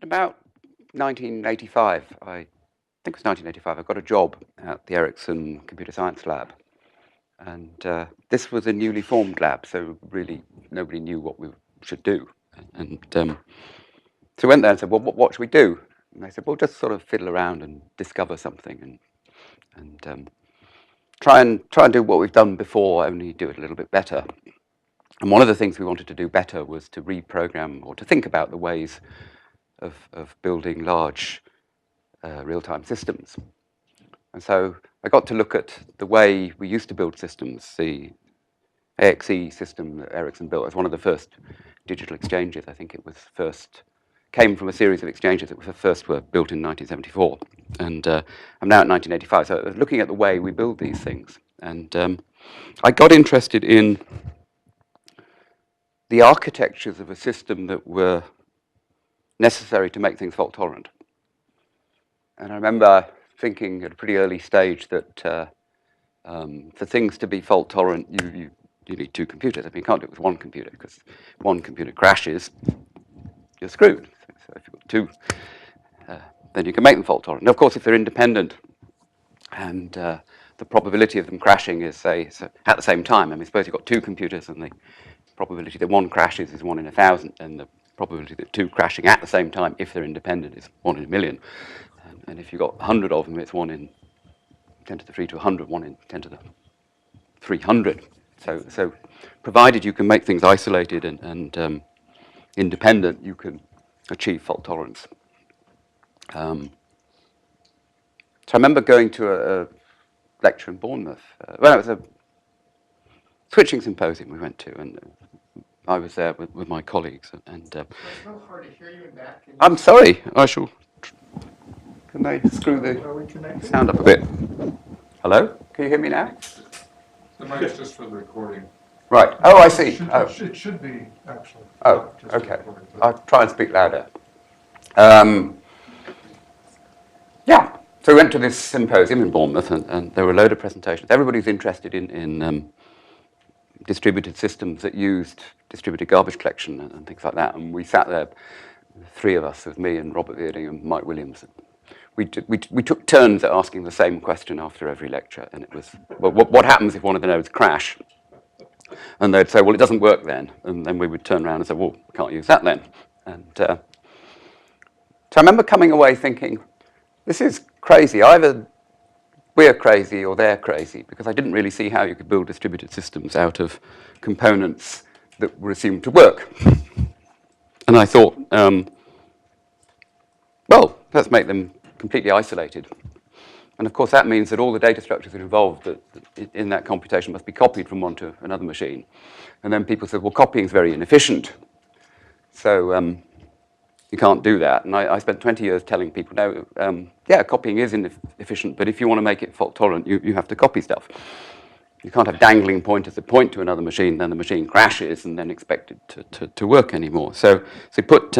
In about 1985, I think it was 1985, I got a job at the Ericsson Computer Science Lab. And this was a newly formed lab, so really nobody knew what we should do. And so we went there and said, well, what should we do? And they said, well, just sort of fiddle around and discover something and try and do what we've done before, only do it a little bit better. And one of the things we wanted to do better was to reprogram or to think about the ways of building large real-time systems. And so I got to look at the way we used to build systems. The AXE system that Ericsson built was one of the first digital exchanges. I think it was came from a series of exchanges that first were built in 1974. And I'm now at 1985, so I was looking at the way we build these things. And I got interested in the architectures of a system that were necessary to make things fault tolerant. And I remember thinking at a pretty early stage that for things to be fault tolerant, you need two computers. I mean, you can't do it with one computer, because one computer crashes, you're screwed. So if you've got two, then you can make them fault tolerant. And of course, if they're independent and the probability of them crashing is, say, at the same time, I mean, suppose you've got two computers and the probability that one crashes is 1 in 1,000, and the probability that two crashing at the same time, if they're independent, is 1 in 1,000,000. And if you've got 100 of them, it's 1 in 10 to the 3 to 100, 1 in 10 to the 300. So provided you can make things isolated and independent, you can achieve fault tolerance. So I remember going to a lecture in Bournemouth. Well, it was a switching symposium we went to, and I was there with my colleagues. And it's so hard to hear you in that. I'm sorry. I shall. Can they screw the sound up a bit? Hello? Can you hear me now? The mic's just for the recording. Right. Oh, I see. It should be, actually. Oh, okay. I'll try and speak louder. Yeah. So we went to this symposium in Bournemouth, and there were a load of presentations. Everybody's interested in distributed systems that used distributed garbage collection and things like that. And we sat there, three of us, with me and Robert Bearding and Mike Williams. We took turns at asking the same question after every lecture, and it was, well, what happens if one of the nodes crash? And they'd say, well, it doesn't work then. And then we would turn around and say, well, we can't use that then. And so I remember coming away thinking, this is crazy. Either we're crazy or they're crazy, because I didn't really see how you could build distributed systems out of components that were assumed to work. And I thought, well, let's make them completely isolated. And of course, that means that all the data structures involved in that computation must be copied from one to another machine. And then people said, well, copying is very inefficient. So you can't do that. And I spent 20 years telling people, no, yeah, copying is inefficient, but if you want to make it fault tolerant, you have to copy stuff. You can't have dangling pointers that point to another machine, then the machine crashes, and then expect it to work anymore. So put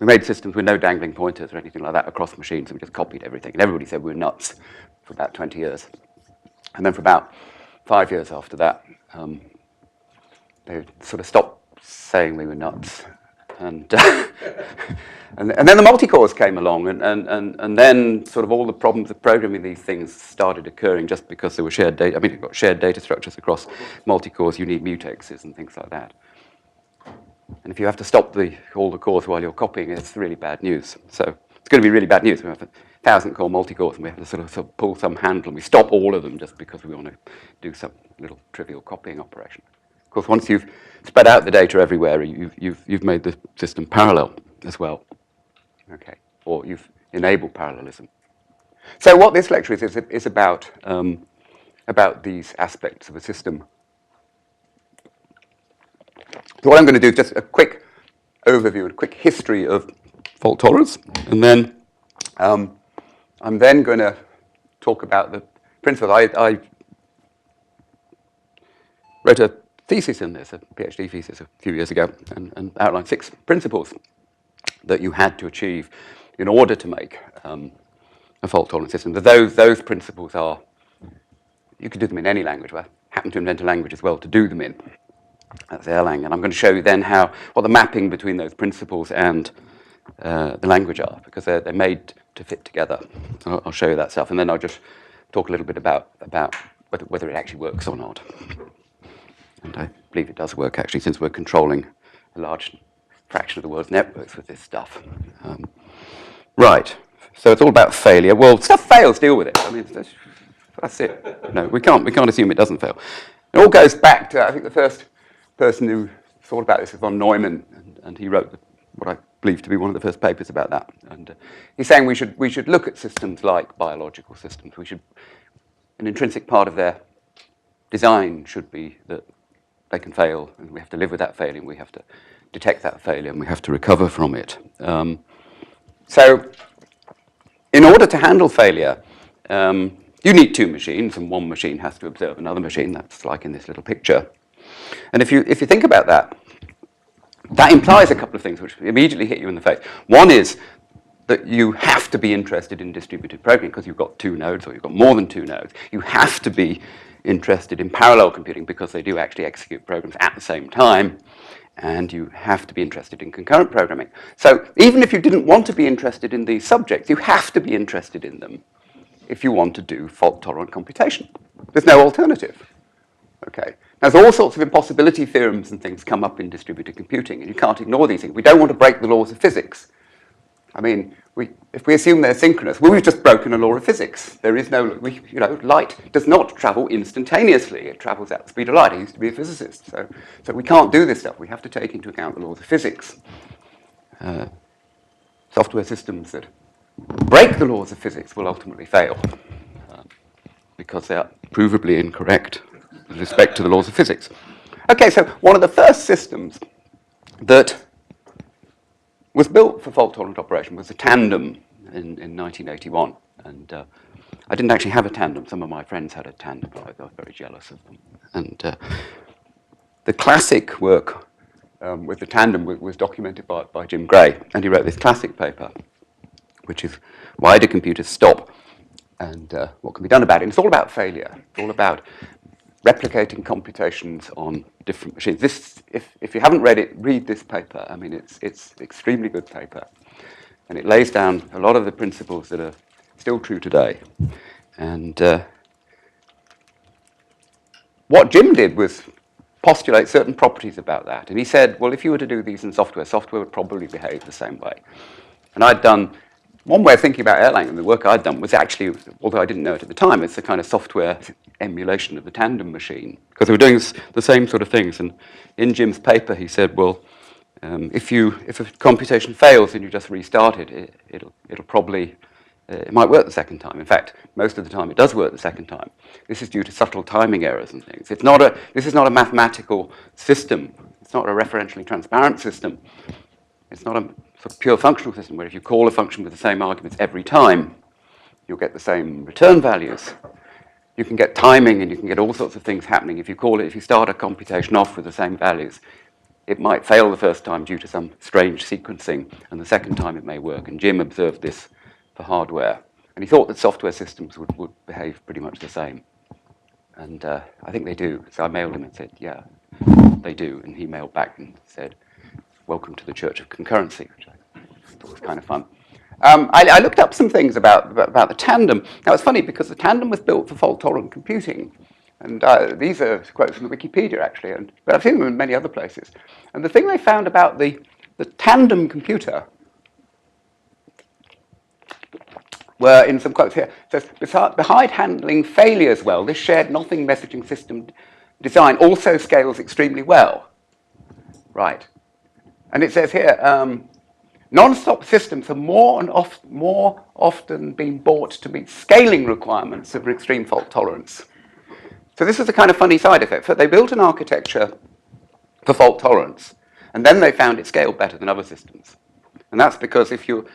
we made systems with no dangling pointers or anything like that across machines, and we just copied everything. And everybody said we were nuts for about 20 years. And then for about 5 years after that, they sort of stopped saying we were nuts. And and then the multi-cores came along, and then sort of all the problems of programming these things started occurring just because there were shared data. I mean, you've got shared data structures across multi-cores, you need mutexes and things like that. And if you have to stop all the cores while you're copying, it's really bad news. So it's going to be really bad news. We have 1,000-core multi-cores, and we have to sort of pull some handle, and we stop all of them just because we want to do some little trivial copying operation. Of course, once you've spread out the data everywhere, you've made the system parallel as well. Okay, or you've enabled parallelism. So what this lecture is about these aspects of a system. So what I'm going to do is just a quick overview, a quick history of fault tolerance, and then I'm then going to talk about the principles. I wrote a thesis in this, a PhD thesis a few years ago, and outlined 6 principles that you had to achieve in order to make a fault-tolerant system. Those principles are, you could do them in any language. I happen to invent a language as well to do them in. That's Erlang. And I'm going to show you then what the mapping between those principles and the language are, because they're made to fit together. I'll show you that stuff, and then I'll just talk a little bit about whether it actually works or not. And I believe it does work, actually, since we're controlling a large fraction of the world's networks with this stuff. Right. So it's all about failure. Well, stuff fails, deal with it. I mean, that's it. No, we can't assume it doesn't fail. It all goes back to, I think, the first person who thought about this was von Neumann, and he wrote what I believe to be one of the first papers about that. And he's saying we should look at systems like biological systems. An intrinsic part of their design should be that they can fail, and we have to live with that failing. We have to detect that failure, and we have to recover from it. So in order to handle failure, you need two machines, and one machine has to observe another machine. That's like in this little picture. And if you think about that, that implies a couple of things which immediately hit you in the face. One is that you have to be interested in distributed programming because you've got two nodes, or you've got more than two nodes. You have to be interested in parallel computing because they do actually execute programs at the same time. And you have to be interested in concurrent programming. So even if you didn't want to be interested in these subjects, you have to be interested in them if you want to do fault-tolerant computation. There's no alternative. Okay. Now, there's all sorts of impossibility theorems and things come up in distributed computing, and you can't ignore these things. We don't want to break the laws of physics. I mean, if we assume they're synchronous, well, we've just broken a law of physics. There is no, light does not travel instantaneously. It travels at the speed of light. I used to be a physicist, so we can't do this stuff. We have to take into account the laws of physics. Software systems that break the laws of physics will ultimately fail because they are provably incorrect with respect to the laws of physics. Okay, so one of the first systems that was built for fault-tolerant operation was a tandem in 1981. And I didn't actually have a tandem. Some of my friends had a tandem. I was very jealous of them. And the classic work with the tandem was documented by Jim Gray. And he wrote this classic paper, which is Why Do Computers Stop? And what can be done about it? And it's all about failure. It's all about replicating computations on different machines. This, if you haven't read it, read this paper. I mean, it's extremely good paper. And it lays down a lot of the principles that are still true today. And what Jim did was postulate certain properties about that. And he said, well, if you were to do these in software, software would probably behave the same way. And I'd done, one way of thinking about Erlang and the work I'd done was actually, although I didn't know it at the time, it's a kind of software emulation of the tandem machine, because they were doing the same sort of things. And in Jim's paper, he said, well, if a computation fails and you just restart it, it'll probably, it might work the second time. In fact, most of the time it does work the second time. This is due to subtle timing errors and things. This is not a mathematical system. It's not a referentially transparent system. It's not a sort of pure functional system where if you call a function with the same arguments every time, you'll get the same return values. You can get timing and you can get all sorts of things happening. If you start a computation off with the same values, it might fail the first time due to some strange sequencing, and the second time it may work. And Jim observed this for hardware. And he thought that software systems would behave pretty much the same. And I think they do. So I mailed him and said, yeah, they do. And he mailed back and said, welcome to the Church of Concurrency, which I thought was kind of fun. I looked up some things about the tandem. Now, it's funny because the tandem was built for fault-tolerant computing. And these are quotes from the Wikipedia, actually, but I've seen them in many other places. And the thing they found about the tandem computer were, in some quotes here, it says, behind handling failures well, this shared nothing messaging system design also scales extremely well. Right. And it says here, non-stop systems are more often being bought to meet scaling requirements of extreme fault tolerance. So this is a kind of funny side effect. So they built an architecture for fault tolerance, and then they found it scaled better than other systems. And that's because if you've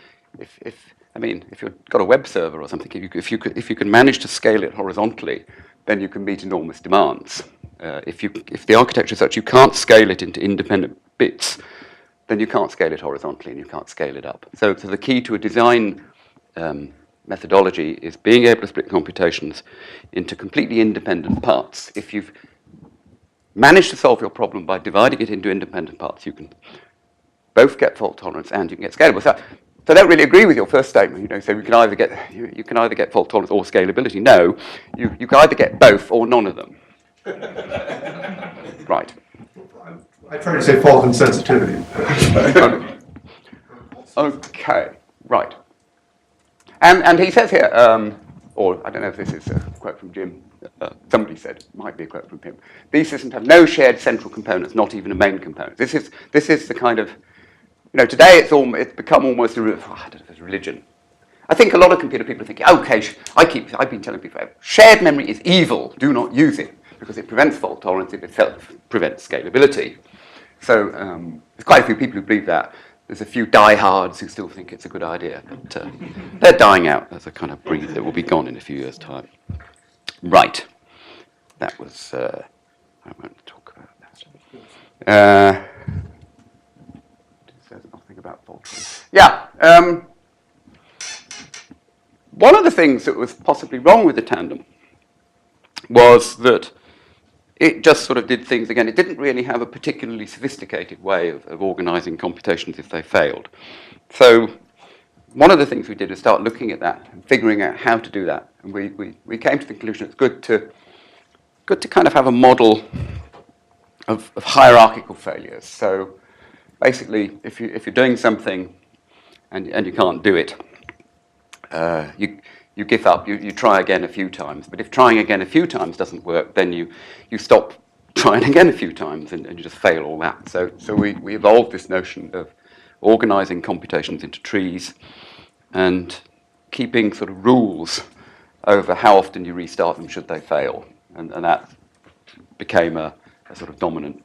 got a web server or something, if you can manage to scale it horizontally, then you can meet enormous demands. If the architecture is such you can't scale it into independent bits, then you can't scale it horizontally and you can't scale it up. So the key to a design methodology is being able to split computations into completely independent parts. If you've manage to solve your problem by dividing it into independent parts, you can both get fault tolerance and you can get scalable. So I don't really agree with your first statement. You know, so you can either get fault tolerance or scalability. No, you can either get both or none of them. Right. I try to say fault and sensitivity. Okay, right. And he says here, or I don't know if this is a quote from Jim, somebody said, it might be a quote from him, these systems have no shared central components, not even a main component. This is the kind of, you know, today it's become almost I don't know if it's religion. I think a lot of computer people are thinking, okay, I've been telling people, shared memory is evil, do not use it, because it prevents fault tolerance, it itself prevents scalability. So there's quite a few people who believe that. There's a few diehards who still think it's a good idea, but they're dying out as a kind of breed that will be gone in a few years' time. Right. That was, I won't talk about that. It says nothing about fault tolerance. Yeah. One of the things that was possibly wrong with the tandem was that it just sort of did things again. It didn't really have a particularly sophisticated way of organizing computations if they failed. So one of the things we did is start looking at that and figuring out how to do that. And we came to the conclusion it's good to kind of have a model of hierarchical failures. So basically, if you're doing something and you can't do it, you give up, you try again a few times. But if trying again a few times doesn't work, then you stop trying again a few times and you just fail all that. So we evolved this notion of organizing computations into trees and keeping sort of rules over how often you restart them should they fail. And that became a sort of dominant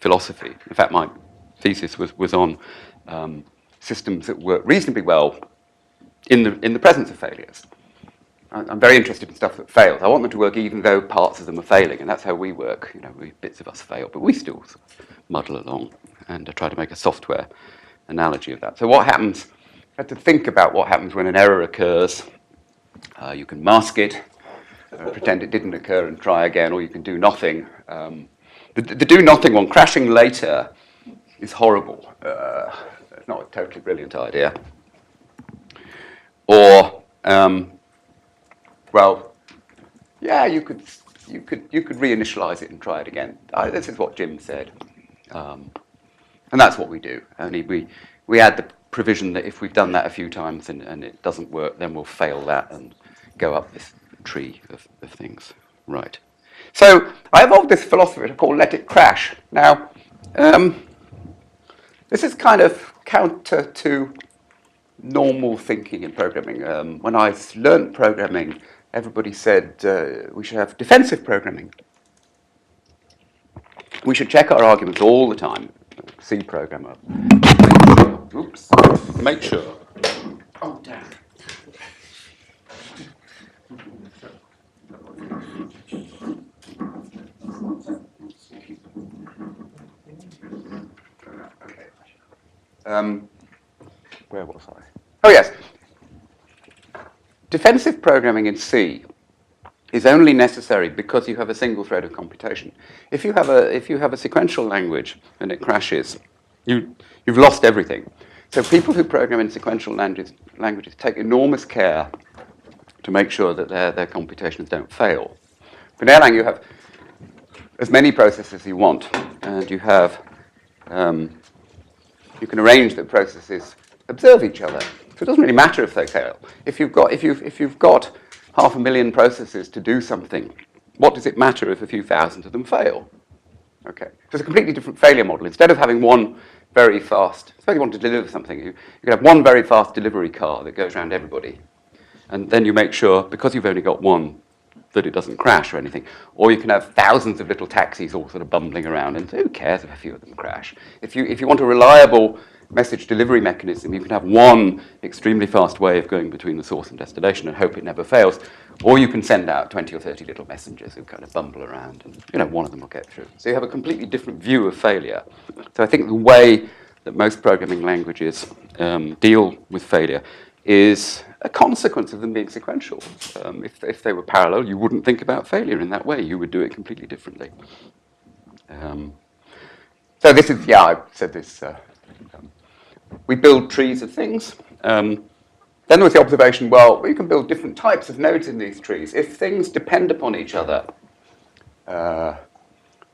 philosophy. In fact, my thesis was on systems that work reasonably well in the presence of failures. I'm very interested in stuff that fails. I want them to work even though parts of them are failing, and that's how we work. You know, bits of us fail, but we still sort of muddle along and try to make a software analogy of that. So what happens, I had to think about what happens when an error occurs. You can mask it, pretend it didn't occur and try again, or you can do nothing. The do nothing one, crashing later, is horrible. It's not a totally brilliant idea. Or, well, yeah, you could reinitialize it and try it again. This is what Jim said, and that's what we do. Only we add the provision that if we've done that a few times and it doesn't work, then we'll fail that and go up this tree of things. Right. So I evolved this philosophy called "let it crash." Now, this is kind of counter to normal thinking in programming. When I learned programming, everybody said we should have defensive programming. We should check our arguments all the time. C programmer. Make sure. Oh, damn. Okay. Where was I? Oh, yes. Defensive programming in C is only necessary because you have a single thread of computation. If you have a sequential language and it crashes, you've lost everything. So people who program in sequential languages take enormous care to make sure that their computations don't fail. In Erlang, you have as many processes as you want, and you have you can arrange that processes observe each other. So it doesn't really matter if they fail. If you've got 500,000 processes to do something, what does it matter if a few thousand of them fail? Okay, so it's a completely different failure model. Instead of having one very fast, suppose you want to deliver something, you can have one very fast delivery car that goes around everybody, and then you make sure, because you've only got one, that it doesn't crash or anything. Or you can have thousands of little taxis all sort of bumbling around, and who cares if a few of them crash? If you want a reliable message delivery mechanism, you can have one extremely fast way of going between the source and destination and hope it never fails. Or you can send out 20 or 30 little messengers who kind of bumble around, and one of them will get through. So you have a completely different view of failure. So I think the way that most programming languages deal with failure is a consequence of them being sequential. If they were parallel, you wouldn't think about failure in that way. You would do it completely differently. So this is, yeah, I've said this. We build trees of things. Then there was the observation, well, we can build different types of nodes in these trees. If things depend upon each other,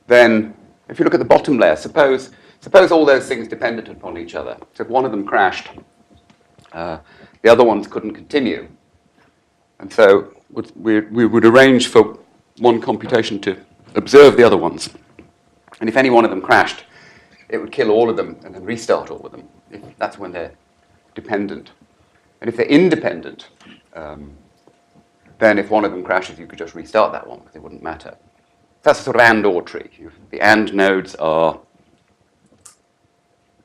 then if you look at the bottom layer, suppose all those things depended upon each other. So if one of them crashed, the other ones couldn't continue. And so we would arrange for one computation to observe the other ones. And if any one of them crashed, it would kill all of them and then restart all of them. That's when they're dependent. And if they're independent, then if one of them crashes, you could just restart that one because it wouldn't matter. That's a sort of and/or tree. The and nodes are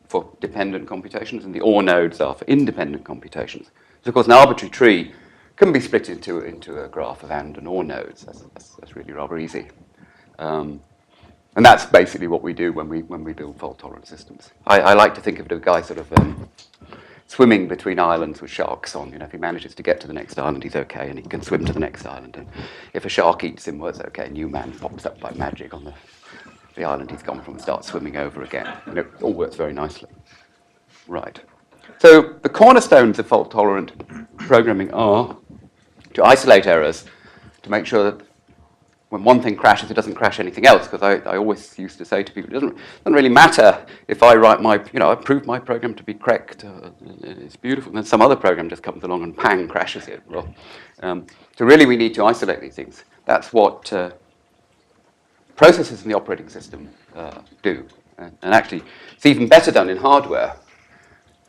for dependent computations, and the or nodes are for independent computations. So, of course, an arbitrary tree can be split into a graph of and or nodes. That's really rather easy. And that's basically what we do when we build fault-tolerant systems. I like to think of it as a guy sort of swimming between islands with sharks on. If he manages to get to the next island, he's okay, and he can swim to the next island. And if a shark eats him, well, it's okay. A new man pops up by magic on the island he's gone from and starts swimming over again. And it all works very nicely. Right. So the cornerstones of fault-tolerant programming are to isolate errors, to make sure that when one thing crashes, it doesn't crash anything else. Because I always used to say to people, it doesn't really matter if I write I prove my program to be correct. It's beautiful. And then some other program just comes along and pang, crashes it. Well, so really we need to isolate these things. That's what processors in the operating system do. And actually, it's even better done in hardware.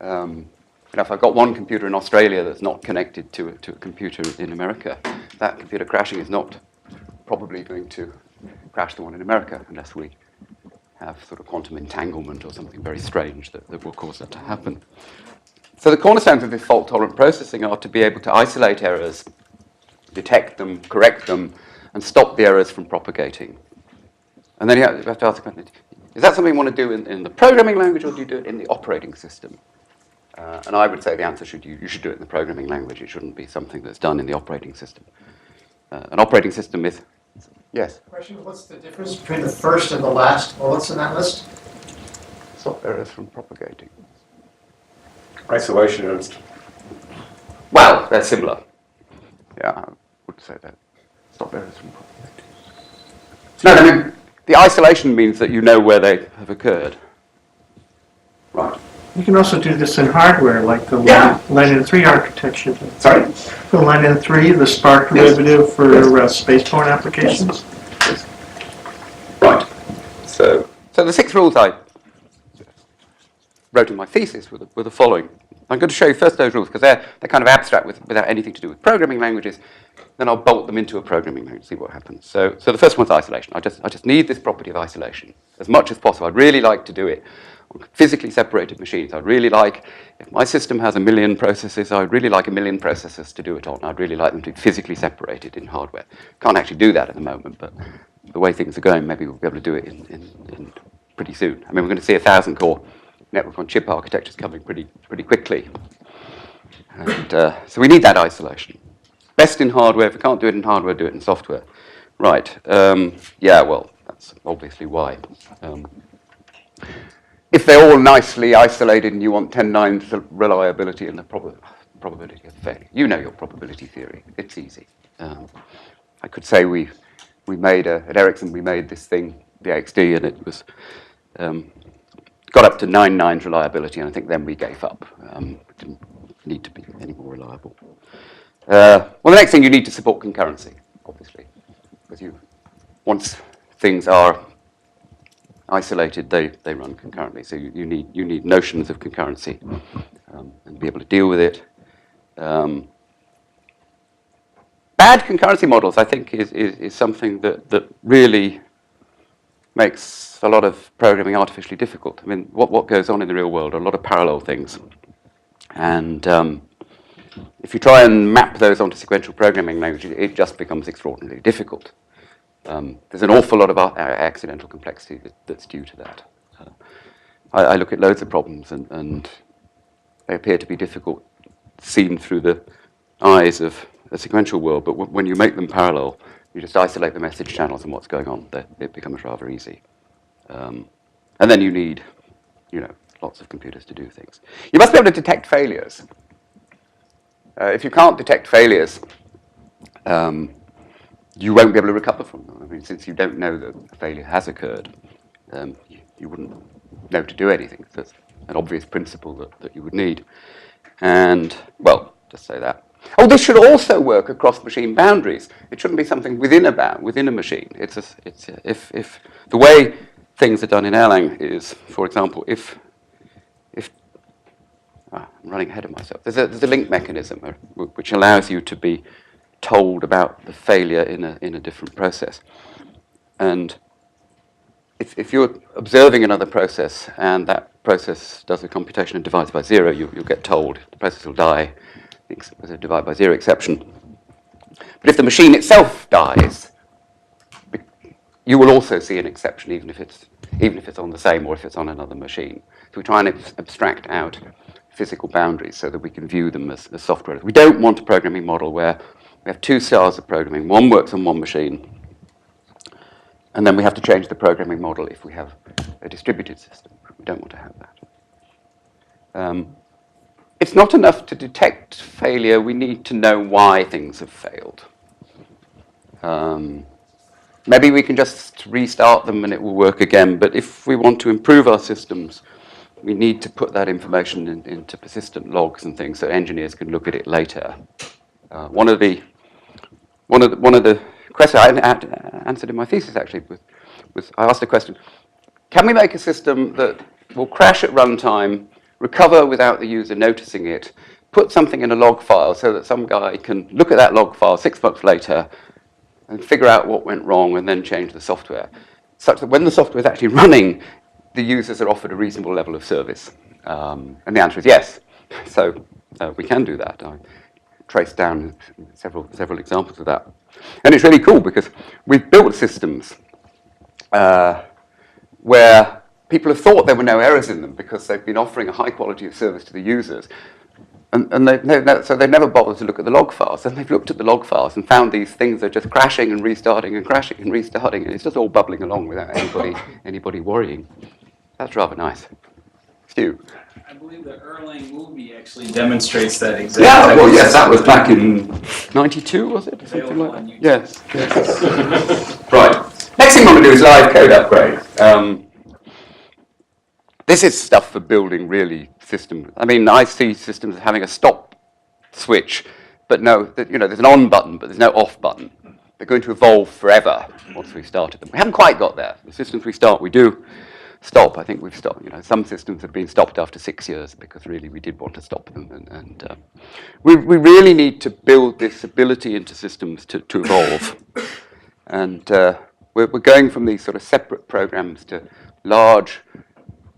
If I've got one computer in Australia that's not connected to a computer in America, that computer crashing is not probably going to crash the one in America unless we have sort of quantum entanglement or something very strange that will cause that to happen. So the cornerstones of this fault-tolerant processing are to be able to isolate errors, detect them, correct them, and stop the errors from propagating. And then you have to ask the question, is that something you want to do in the programming language, or do you do it in the operating system? And I would say the answer you should do it in the programming language. It shouldn't be something that's done in the operating system. An operating system is, yes? Question, what's the difference between the first and the last bullets in that list? Stop errors from propagating. Isolationist. Well, they're similar. Yeah, I would say that. Stop errors from propagating. No, I mean, the isolation means that you know where they have occurred. Right. You can also do this in hardware, like the Line 3 architecture. Sorry? The Line 3, the Spark derivative for spaceborne applications. Yes. Right. So the 6 rules I wrote in my thesis were the following. I'm going to show you first those rules because they're kind of abstract without anything to do with programming languages. Then I'll bolt them into a programming language, see what happens. So the first one's isolation. I just need this property of isolation as much as possible. I'd really like to do it on physically separated machines. I'd really like, if my system has 1 million processors, I'd really like 1 million processors to do it on. I'd really like them to be physically separated in hardware. Can't actually do that at the moment, but the way things are going, maybe we'll be able to do it in pretty soon. I mean, we're going to see 1,000-core network-on-chip architectures coming pretty quickly. And so we need that isolation. Best in hardware. If we can't do it in hardware, do it in software. Right. Yeah, well, that's obviously why. If they're all nicely isolated and you want 10 nines reliability and the probability of failure, you know your probability theory. It's easy. I could say we made, at Ericsson, we made this thing, the AXD, and it was got up to 9 nines reliability, and I think then we gave up. It didn't need to be any more reliable. Well, the next thing, you need to support concurrency, obviously, because once things are isolated, they run concurrently. So you need notions of concurrency and be able to deal with it. Bad concurrency models, I think, is something that really makes a lot of programming artificially difficult. I mean, what goes on in the real world are a lot of parallel things. And if you try and map those onto sequential programming languages, it just becomes extraordinarily difficult. There's an awful lot of accidental complexity that's due to that. I look at loads of problems, and they appear to be difficult seen through the eyes of a sequential world, but when you make them parallel, you just isolate the message channels and what's going on, it becomes rather easy. And then you need, lots of computers to do things. You must be able to detect failures. If you can't detect failures, you won't be able to recover from them. I mean, since you don't know that a failure has occurred, you wouldn't know to do anything. So that's an obvious principle that you would need. And, well, just say that. Oh, this should also work across machine boundaries. It shouldn't be something within a machine. If the way things are done in Erlang is, for example, if I'm running ahead of myself. There's a link mechanism which allows you to be told about the failure in a different process. And if you're observing another process and that process does a computation and divides by 0, you'll get told the process will die. There's a divide by 0 exception. But if the machine itself dies, you will also see an exception, even if it's on the same or if it's on another machine. So we try and abstract out physical boundaries so that we can view them as software. We don't want a programming model where we have two styles of programming. One works on one machine, and then we have to change the programming model if we have a distributed system. We don't want to have that. It's not enough to detect failure. We need to know why things have failed. Maybe we can just restart them and it will work again, but if we want to improve our systems, we need to put that information into persistent logs and things so engineers can look at it later. One of the questions I answered in my thesis actually was I asked a question: can we make a system that will crash at runtime, recover without the user noticing it, put something in a log file so that some guy can look at that log file 6 months later and figure out what went wrong and then change the software, such that when the software is actually running, the users are offered a reasonable level of service? And the answer is yes. So we can do that. I traced down several examples of that. And it's really cool because we've built systems where people have thought there were no errors in them because they've been offering a high quality of service to the users. And so they never bothered to look at the log files. And they've looked at the log files and found these things are just crashing and restarting and crashing and restarting. And it's just all bubbling along without anybody worrying. That's rather nice. Stu? I believe the Erlang movie actually demonstrates that exactly. Yeah, well, yes, that was back in 92, was it? Something like that. Yes. Right. Next thing I'm going to do is live code upgrade. This is stuff for building really systems. I mean, I see systems having a stop switch, but no, there's an on button, but there's no off button. They're going to evolve forever once we've started them. We haven't quite got there. The systems we start, we do stop. I think we've stopped. Some systems have been stopped after 6 years because really we did want to stop them. And we really need to build this ability into systems to evolve. And we're going from these sort of separate programs to large,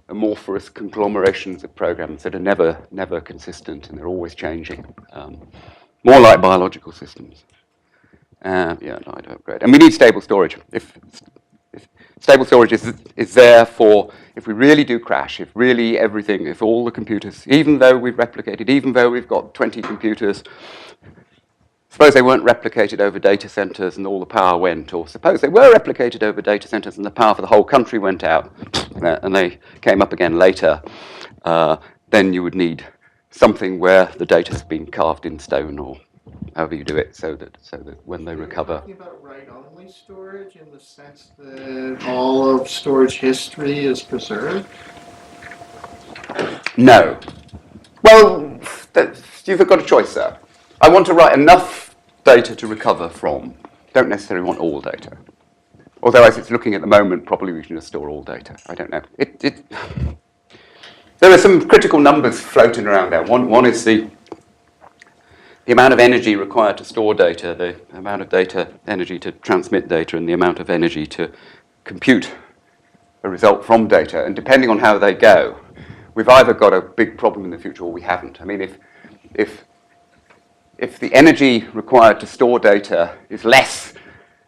amorphous conglomerations of programs that are never consistent and they're always changing. More like biological systems. I don't upgrade. And we need stable storage. If stable storage is there for if we really do crash, if really everything, if all the computers, even though we've replicated, even though we've got 20 computers, suppose they weren't replicated over data centers and all the power went, or suppose they were replicated over data centers and the power for the whole country went out and they came up again later, then you would need something where the data's been carved in stone or however you do it so that when they recover. Are you talking about write-only storage in the sense that all of storage history is preserved? No. Well, you've got a choice there. I want to write enough data to recover from. Don't necessarily want all data. Although as it's looking at the moment, probably we can just store all data. I don't know. There are some critical numbers floating around there. One is the amount of energy required to store data, the amount of data energy to transmit data, and the amount of energy to compute a result from data. And depending on how they go, we've either got a big problem in the future or we haven't. I mean, if the energy required to store data is less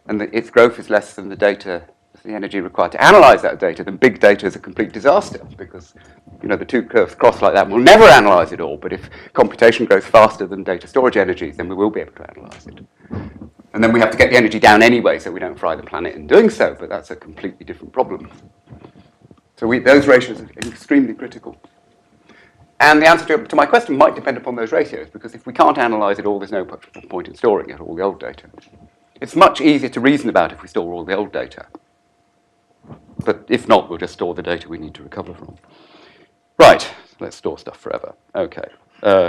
and its growth is less than the energy required to analyze that data, then big data is a complete disaster because the two curves cross like that. We'll never analyze it all, but if computation grows faster than data storage energy, then we will be able to analyze it. And then we have to get the energy down anyway so we don't fry the planet in doing so, but that's a completely different problem. So those ratios are extremely critical. And the answer to my question might depend upon those ratios, because if we can't analyze it all, there's no point in storing it, all the old data. It's much easier to reason about if we store all the old data. But if not, we'll just store the data we need to recover from. Right, let's store stuff forever. Okay,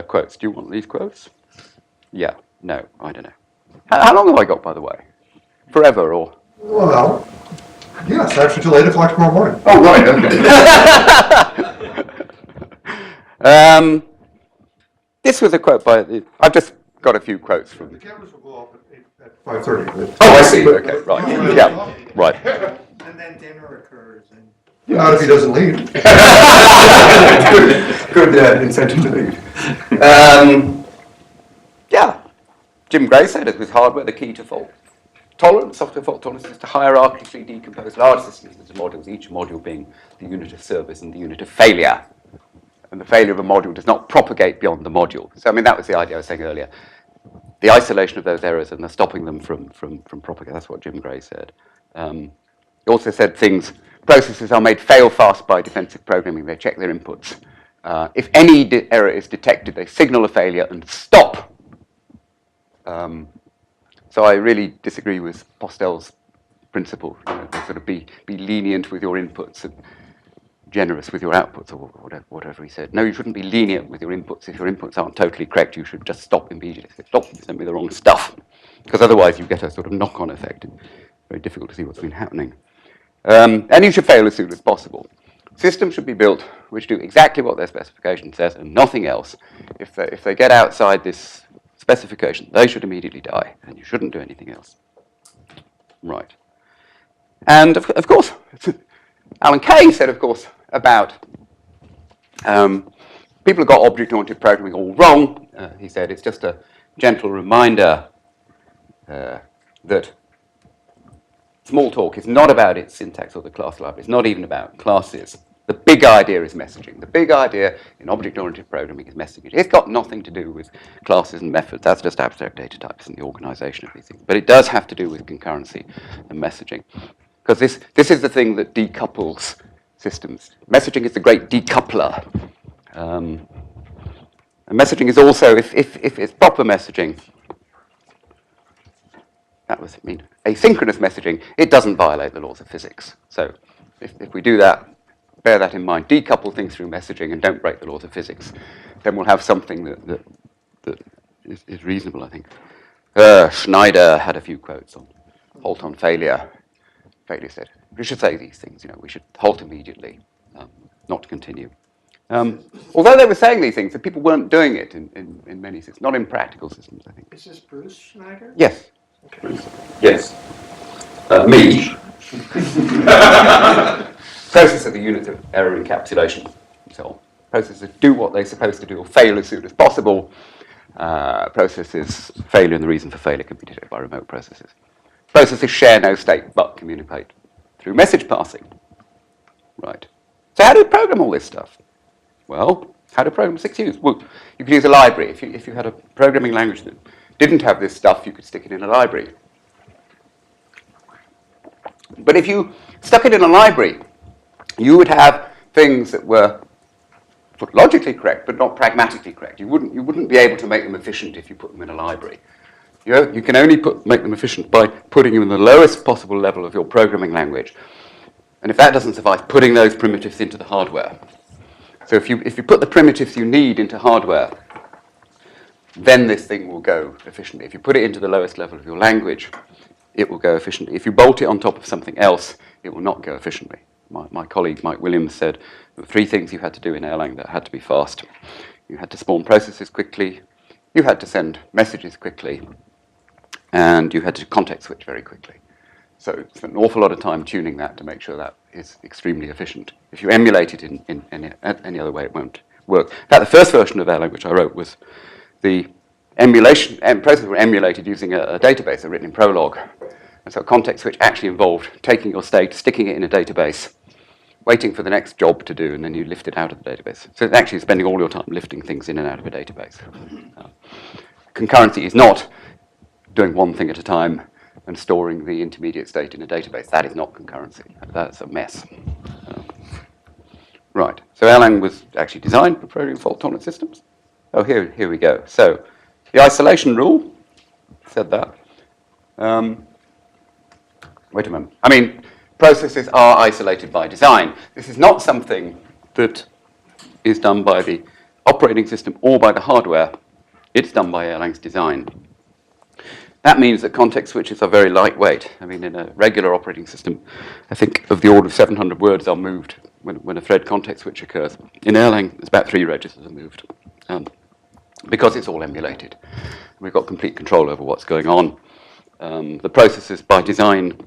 quotes. Do you want these quotes? Yeah, no, I don't know. How long have I got, by the way? Forever, or? Well, yes, actually till 8 o'clock tomorrow morning. Oh, right, okay. This was a quote by, I've just got a few quotes from. The cameras will go off at 5:30. Oh, I see, okay, right, yeah, right. And then dinner occurs and. Not if he doesn't leave. Good incentive to leave. Yeah, Jim Gray said it with hardware, the key to fault tolerance, software fault tolerance is to hierarchically decompose large systems into modules, each module being the unit of service and the unit of failure. And the failure of a module does not propagate beyond the module. So, I mean, that was the idea I was saying earlier. The isolation of those errors and the stopping them from propagating. That's what Jim Gray said. He also said processes are made fail fast by defensive programming. They check their inputs. If any error is detected, they signal a failure and stop. So I really disagree with Postel's principle. To sort of be lenient with your inputs and generous with your outputs, or whatever he said. No, you shouldn't be lenient with your inputs. If your inputs aren't totally correct, you should just stop immediately. Say, stop, you sent me the wrong stuff. Because otherwise you get a sort of knock-on effect. It's very difficult to see what's been happening. And you should fail as soon as possible. Systems should be built which do exactly what their specification says and nothing else. If they get outside this specification, they should immediately die, and you shouldn't do anything else. Right. And of course, Alan Kay said, of course, about people have got object-oriented programming all wrong. He said it's just a gentle reminder that Smalltalk is not about its syntax or the class library. It's not even about classes. The big idea is messaging. The big idea in object-oriented programming is messaging. It's got nothing to do with classes and methods. That's just abstract data types and the organization of these things. But it does have to do with concurrency and messaging. Because this is the thing that decouples systems. Messaging is the great decoupler. And messaging is also, if it's proper messaging, asynchronous messaging, it doesn't violate the laws of physics. So if we do that, bear that in mind, decouple things through messaging and don't break the laws of physics, then we'll have something that is reasonable, I think. Schneider had a few quotes on halt on failure. Failure said, we should say these things, we should halt immediately, not continue. Although they were saying these things, the people weren't doing it in many systems, not in practical systems, I think. Is this Bruce Schneider? Yes. Yes. Me. Processes are the units of error encapsulation, and so on. Processes do what they're supposed to do or fail as soon as possible. Processes failure, and the reason for failure can be detected by remote processes. Processes share no state but communicate through message passing. Right. So how do you program all this stuff? Well, how to program 6Us? Well, you could use a library. If you had a programming language that didn't have this stuff, you could stick it in a library. But if you stuck it in a library, you would have things that were logically correct, but not pragmatically correct. You wouldn't be able to make them efficient if you put them in a library. You can only make them efficient by putting them in the lowest possible level of your programming language. And if that doesn't suffice, putting those primitives into the hardware. So if you put the primitives you need into hardware, then this thing will go efficiently. If you put it into the lowest level of your language, it will go efficiently. If you bolt it on top of something else, it will not go efficiently. My colleague Mike Williams said there were 3 things you had to do in Erlang that had to be fast. You had to spawn processes quickly, you had to send messages quickly, and you had to context switch very quickly. So spent an awful lot of time tuning that to make sure that is extremely efficient. If you emulate it in any other way, it won't work. In fact, the first version of Erlang, which I wrote, was the emulation processes were emulated using a database written in Prolog. And so a context switch actually involved taking your state, sticking it in a database, waiting for the next job to do, and then you lift it out of the database. So it's actually spending all your time lifting things in and out of a database. Concurrency is not doing one thing at a time and storing the intermediate state in a database. That is not concurrency. That's a mess. Right. So Erlang was actually designed for programming fault-tolerant systems. Oh, here we go. So the isolation rule said that. Wait a moment. I mean, processes are isolated by design. This is not something that is done by the operating system or by the hardware. It's done by Erlang's design. That means that context switches are very lightweight. I mean, in a regular operating system, I think of the order of 700 words are moved when a thread context switch occurs. In Erlang, it's about 3 registers are moved because it's all emulated. We've got complete control over what's going on. The processes, by design,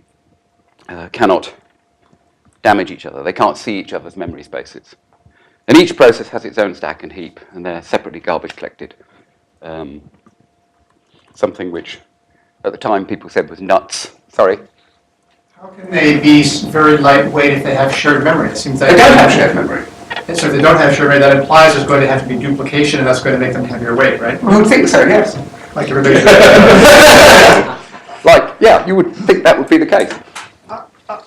cannot damage each other. They can't see each other's memory spaces. And each process has its own stack and heap, and they're separately garbage collected. Something which, at the time, people said was nuts. Sorry? How can they be very lightweight if they have shared memory? It seems They don't have shared memory. So if they don't have shared memory, that implies there's going to have to be duplication, and that's going to make them heavier weight, right? I would think so, yes. Like everybody. Like, yeah, you would think that would be the case.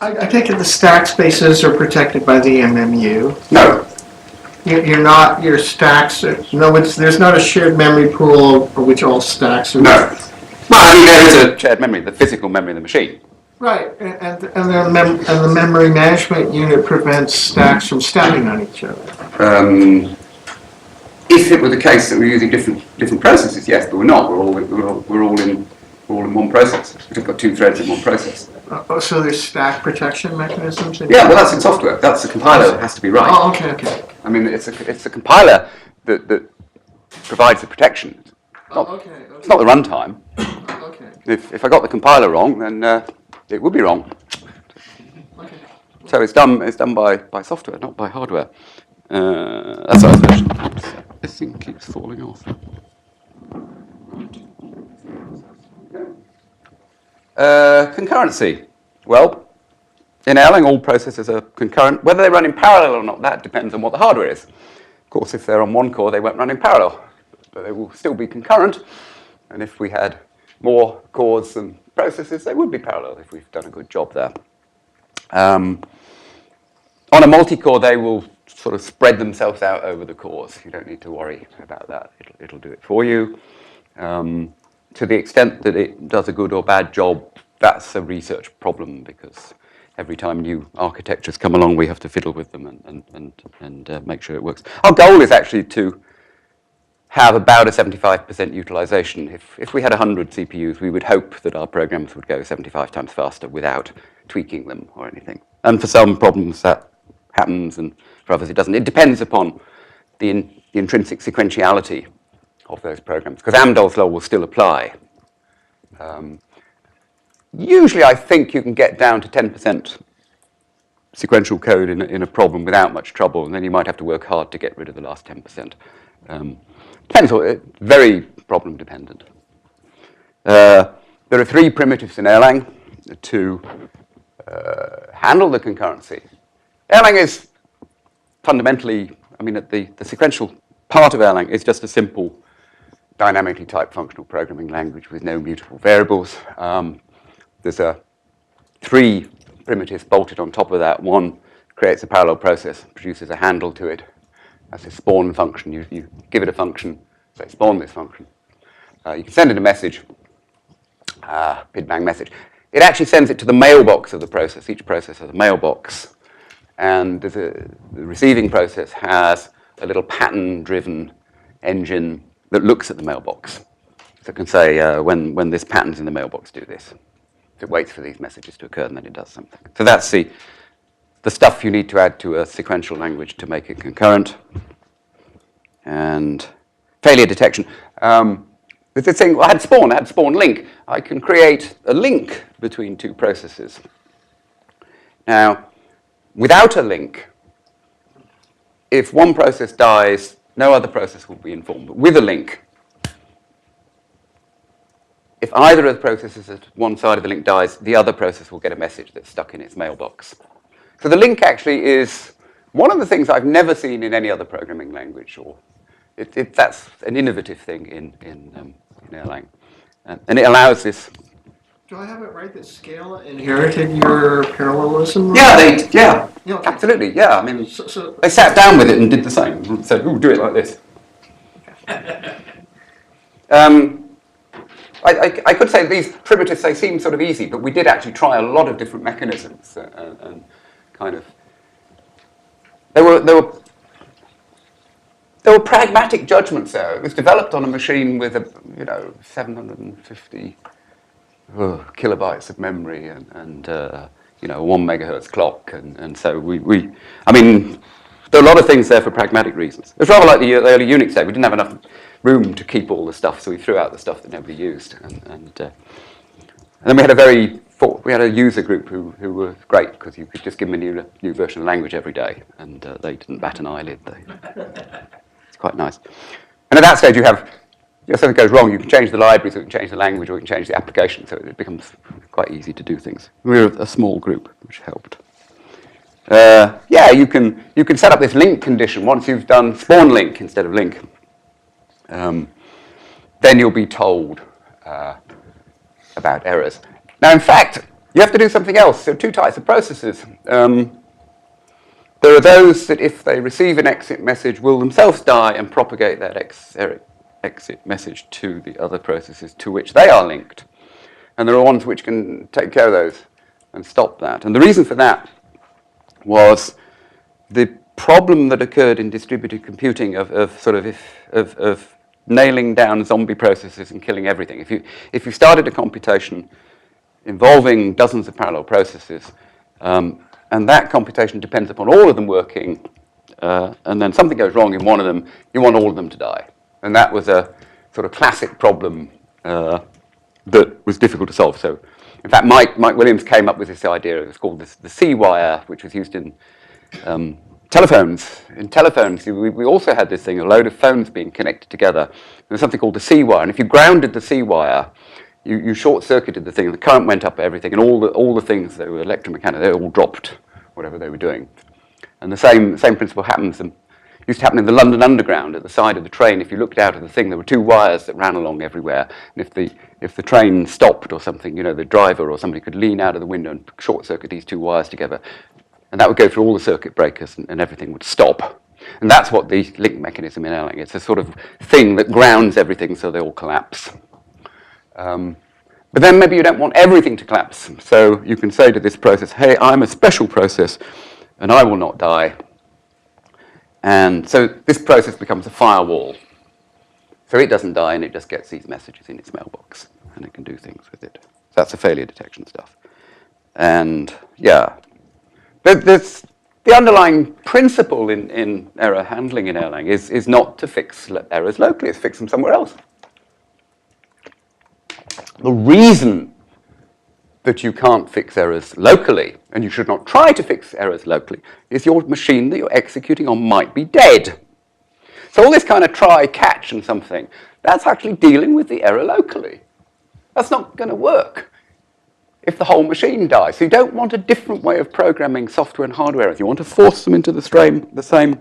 I take it the stack spaces are protected by the MMU. No. You're not, your stacks, there's not a shared memory pool for which all stacks are. No. Well, I mean, there is a shared memory, the physical memory of the machine. Right, and the memory management unit prevents stacks from stacking on each other. If it were the case that we're using different processes, yes, but we're not. We're all in one process. We've just got 2 threads in one process. So there's stack protection mechanisms? Yeah, well, that's in software. That's the compiler that has to be right. Oh, okay. I mean, it's a compiler that provides the protection. It's not the runtime. Okay. If I got the compiler wrong, then it would be wrong. Okay. So it's done by software, not by hardware. That's our version. This thing keeps falling off. Concurrency. Well, in Erlang, all processes are concurrent. Whether they run in parallel or not, that depends on what the hardware is. Of course, if they're on one core, they won't run in parallel, but they will still be concurrent. And if we had more cores than processes, they would be parallel if we've done a good job there. On a multi-core, they will sort of spread themselves out over the cores. You don't need to worry about that. It'll do it for you. To the extent that it does a good or bad job, that's a research problem because every time new architectures come along, we have to fiddle with them and make sure it works. Our goal is actually to have about a 75% utilization. If we had 100 CPUs, we would hope that our programs would go 75 times faster without tweaking them or anything. And for some problems that happens, and for others it doesn't. It depends upon the intrinsic sequentiality of those programs, because Amdahl's law will still apply. Usually I think you can get down to 10% sequential code in a problem without much trouble, and then you might have to work hard to get rid of the last 10%. Depends on, very problem dependent. There are 3 primitives in Erlang to handle the concurrency. Erlang is fundamentally, I mean, the sequential part of Erlang is just a simple dynamically typed functional programming language with no mutable variables. There's 3 primitives bolted on top of that. One creates a parallel process, produces a handle to it. That's a spawn function. You give it a function, say spawn this function. You can send it a message, PID-bang message. It actually sends it to the mailbox of the process. Each process has a mailbox. And the receiving process has a little pattern-driven engine that looks at the mailbox. So it can say, when this pattern's in the mailbox, do this. It waits for these messages to occur, and then it does something. So that's the stuff you need to add to a sequential language to make it concurrent. And failure detection. There's this thing, I had spawn link. I can create a link between 2 processes. Now, without a link, if one process dies, no other process will be informed. But with a link, if either of the processes at one side of the link dies, the other process will get a message that's stuck in its mailbox. So the link actually is one of the things I've never seen in any other programming language, or that's an innovative thing in Erlang. And it allows this Do I have it right that Scala inherited your parallelism? Yeah, Yeah, okay. absolutely, yeah. I mean, So they sat down with it and did the same. And said, "Ooh, do it like this." I could say these primitives, they seem sort of easy, but we did actually try a lot of different mechanisms and kind of. There were pragmatic judgments there. It was developed on a machine with 750 kilobytes of memory and a 1 megahertz clock, and so I mean, there are a lot of things there for pragmatic reasons. It's rather like the early Unix day. We didn't have enough room to keep all the stuff, so we threw out the stuff that nobody used, and then we had a user group who were great because you could just give them a new version of language every day, and they didn't bat an eyelid. It's quite nice. And at that stage, if something goes wrong, you can change the libraries, or you can change the language, or you can change the application, so it becomes quite easy to do things. We were a small group, which helped. You can set up this link condition once you've done spawn link instead of link. Then you'll be told about errors. Now, in fact, you have to do something else. There are two types of processes. There are those that, if they receive an exit message, will themselves die and propagate that exit message to the other processes to which they are linked. And there are ones which can take care of those and stop that. And the reason for that was the problem that occurred in distributed computing of nailing down zombie processes and killing everything. If you started a computation involving dozens of parallel processes, and that computation depends upon all of them working, and then something goes wrong in one of them, you want all of them to die. And that was a sort of classic problem that was difficult to solve. So, in fact, Mike Williams came up with this idea. It was called the C-wire, which was used in telephones. In telephones, we also had this thing, a load of phones being connected together. There was something called the C-wire. And if you grounded the C-wire, you short-circuited the thing, and the current went up everything, and all the things that were electromechanical, they all dropped, whatever they were doing. And the same principle used to happen in the London Underground at the side of the train. If you looked out at the thing, there were two wires that ran along everywhere. And if the train stopped or something, the driver or somebody could lean out of the window and short-circuit these two wires together. And that would go through all the circuit breakers, and everything would stop. And that's what the link mechanism in Erlang is. It's a sort of thing that grounds everything so they all collapse. But then maybe you don't want everything to collapse. So you can say to this process, hey, I'm a special process, and I will not die. And so this process becomes a firewall. So it doesn't die, and it just gets these messages in its mailbox, and it can do things with it. So that's the failure detection stuff. And yeah, there's the underlying principle in error handling in Erlang is not to fix errors locally, it's fix them somewhere else. The reason that you can't fix errors locally, and you should not try to fix errors locally, is your machine that you're executing on might be dead. So all this kind of try, catch, and something, that's actually dealing with the error locally. That's not going to work if the whole machine dies. So you don't want a different way of programming software and hardware errors. You want to force them into the same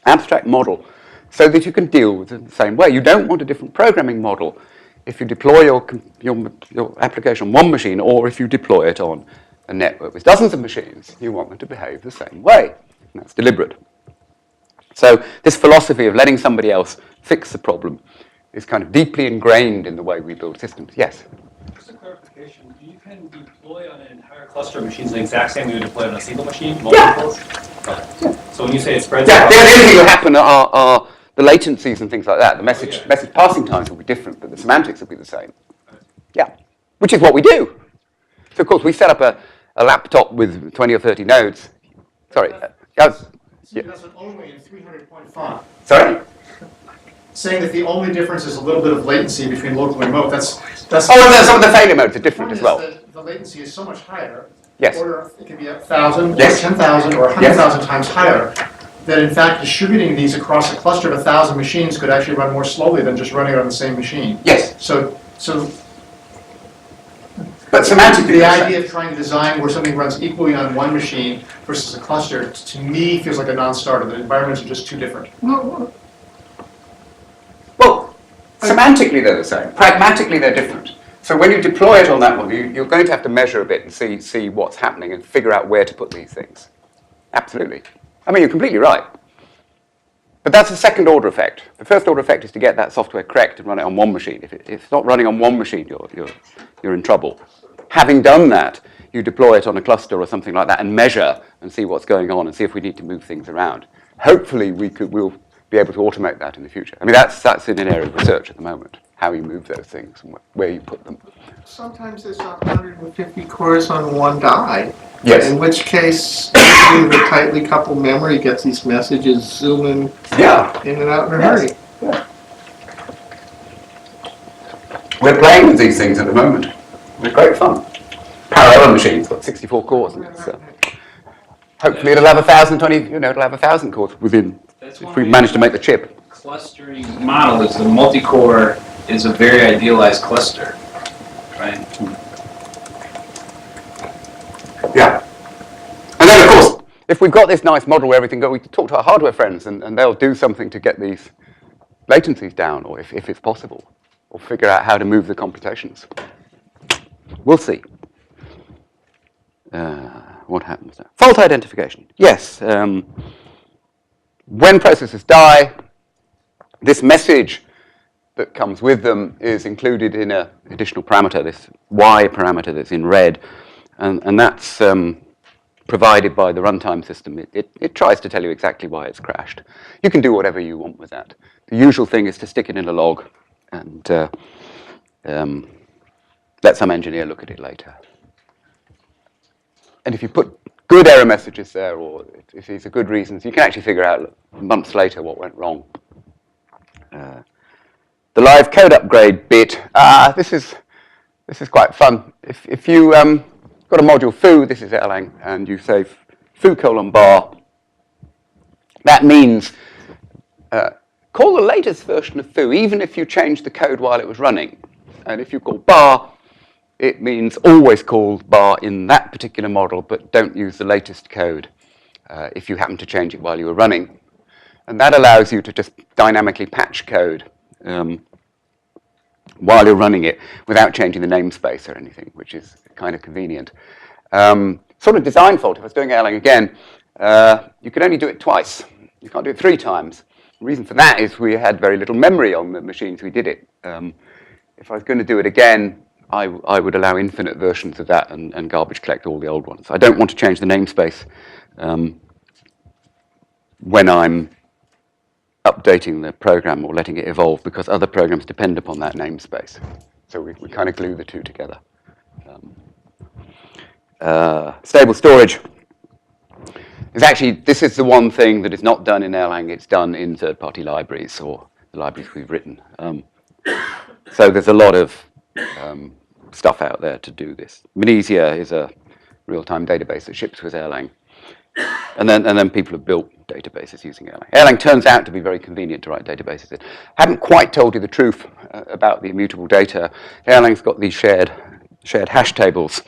abstract model so that you can deal with it the same way. You don't want a different programming model if you deploy your application on one machine, or if you deploy it on a network with dozens of machines. You want them to behave the same way, and that's deliberate. So this philosophy of letting somebody else fix the problem is kind of deeply ingrained in the way we build systems. Yes? Just a clarification, you can deploy on an entire cluster of machines the exact same way you deploy on a single machine, multiples? Yeah. Okay. So when you say it spreads out... The only thing that will happen are the latencies and things like that. The message passing times will be different, but the semantics will be the same. Yeah, which is what we do. So, of course, we set up a laptop with 20 or 30 nodes. Sorry. See, that's an only in 300-point font. Sorry? Saying that the only difference is a little bit of latency between local and remote, that's some of the failure modes are different as well. The latency is so much higher. Yes. Order, it can be 1,000, yes. or 10,000, or 100,000 times higher. That in fact, distributing these across a cluster of 1,000 machines could actually run more slowly than just running it on the same machine. Yes. So but semantically, the idea of trying to design where something runs equally on one machine versus a cluster, to me, feels like a non-starter. The environments are just too different. Well, semantically they're the same. Pragmatically they're different. So when you deploy it on that one, you're going to have to measure a bit and see what's happening and figure out where to put these things. Absolutely. I mean, you're completely right. But that's a second order effect. The first order effect is to get that software correct and run it on one machine. If it's not running on one machine, you're in trouble. Having done that, you deploy it on a cluster or something like that and measure and see what's going on and see if we need to move things around. Hopefully we'll be able to automate that in the future. I mean, that's in an area of research at the moment, how you move those things and where you put them. Sometimes there's 150 cores on one die. Yes. In which case, usually the tightly coupled memory gets these messages zooming in and out in a hurry. Yeah. We're playing with these things at the moment. They're great fun. Parallel machine's got 64 cores in it, so hopefully it'll have 1,000 cores within, if we manage to make the chip. Clustering model is the multi-core is a very idealized cluster, right? Yeah. And then, of course, if we've got this nice model where everything goes, we can talk to our hardware friends and they'll do something to get these latencies down, or if it's possible, or figure out how to move the computations. We'll see. What happens now? Fault identification. Yes. When processors die, this message that comes with them is included in an additional parameter, this Y parameter that's in red. And that's provided by the runtime system. It tries to tell you exactly why it's crashed. You can do whatever you want with that. The usual thing is to stick it in a log and let some engineer look at it later. And if you put good error messages there, or if these are good reasons, you can actually figure out months later what went wrong. The live code upgrade bit, this is quite fun. If you got a module foo, this is Erlang, and you say foo : bar, that means call the latest version of foo, even if you changed the code while it was running. And if you call bar, it means always call bar in that particular model, but don't use the latest code if you happen to change it while you were running. And that allows you to just dynamically patch code while you're running it without changing the namespace or anything, which is kind of convenient. Sort of design fault, if I was doing Erlang again, you could only do it twice. You can't do it 3 times. The reason for that is we had very little memory on the machines we did it. If I was going to do it again, I would allow infinite versions of that and garbage collect all the old ones. I don't want to change the namespace when I'm updating the program or letting it evolve, because other programs depend upon that namespace. So we kind of glue the two together. Stable storage is actually, this is the one thing that is not done in Erlang. It's done in third-party libraries or the libraries we've written. So there's a lot of stuff out there to do this. Manesia is a real-time database that ships with Erlang. And then people have built databases using Erlang. Erlang turns out to be very convenient to write databases in. I haven't quite told you the truth about the immutable data. Erlang's got these shared hash tables,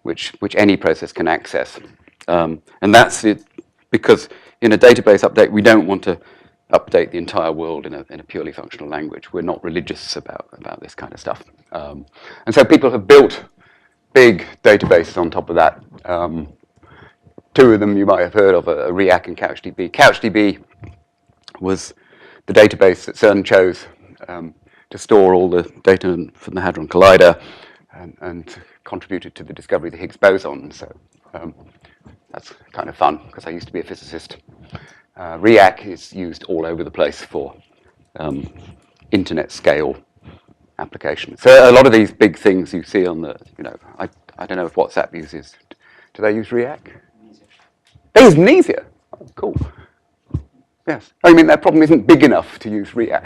which any process can access. And that's it, because in a database update, we don't want to update the entire world in a purely functional language. We're not religious about this kind of stuff. And so people have built big databases on top of that. 2 of them you might have heard of, REAC and CouchDB. CouchDB was the database that CERN chose to store all the data from the Hadron Collider and contributed to the discovery of the Higgs boson. So that's kind of fun, because I used to be a physicist. REAC is used all over the place for internet scale applications. So a lot of these big things you see on the, I don't know if WhatsApp uses, do they use REAC? They use Manesia. Oh, cool. Yes. I mean, their problem isn't big enough to use REAC.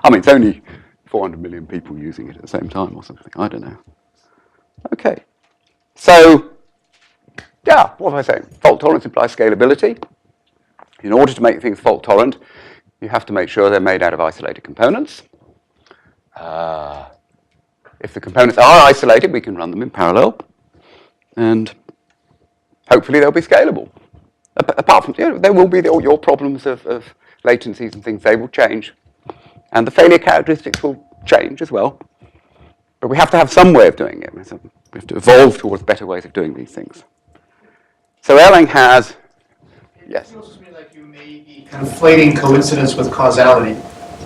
I mean, it's only 400 million people using it at the same time or something. I don't know. Okay. So, yeah, what was I saying? Fault tolerance implies scalability. In order to make things fault tolerant, you have to make sure they're made out of isolated components. If the components are isolated, we can run them in parallel. And hopefully they'll be scalable. Apart from, there will be your problems of latencies and things, they will change. And the failure characteristics will change as well. But we have to have some way of doing it. We have to evolve towards better ways of doing these things. So Erlang has, yes? It feels to me like you may be conflating coincidence with causality.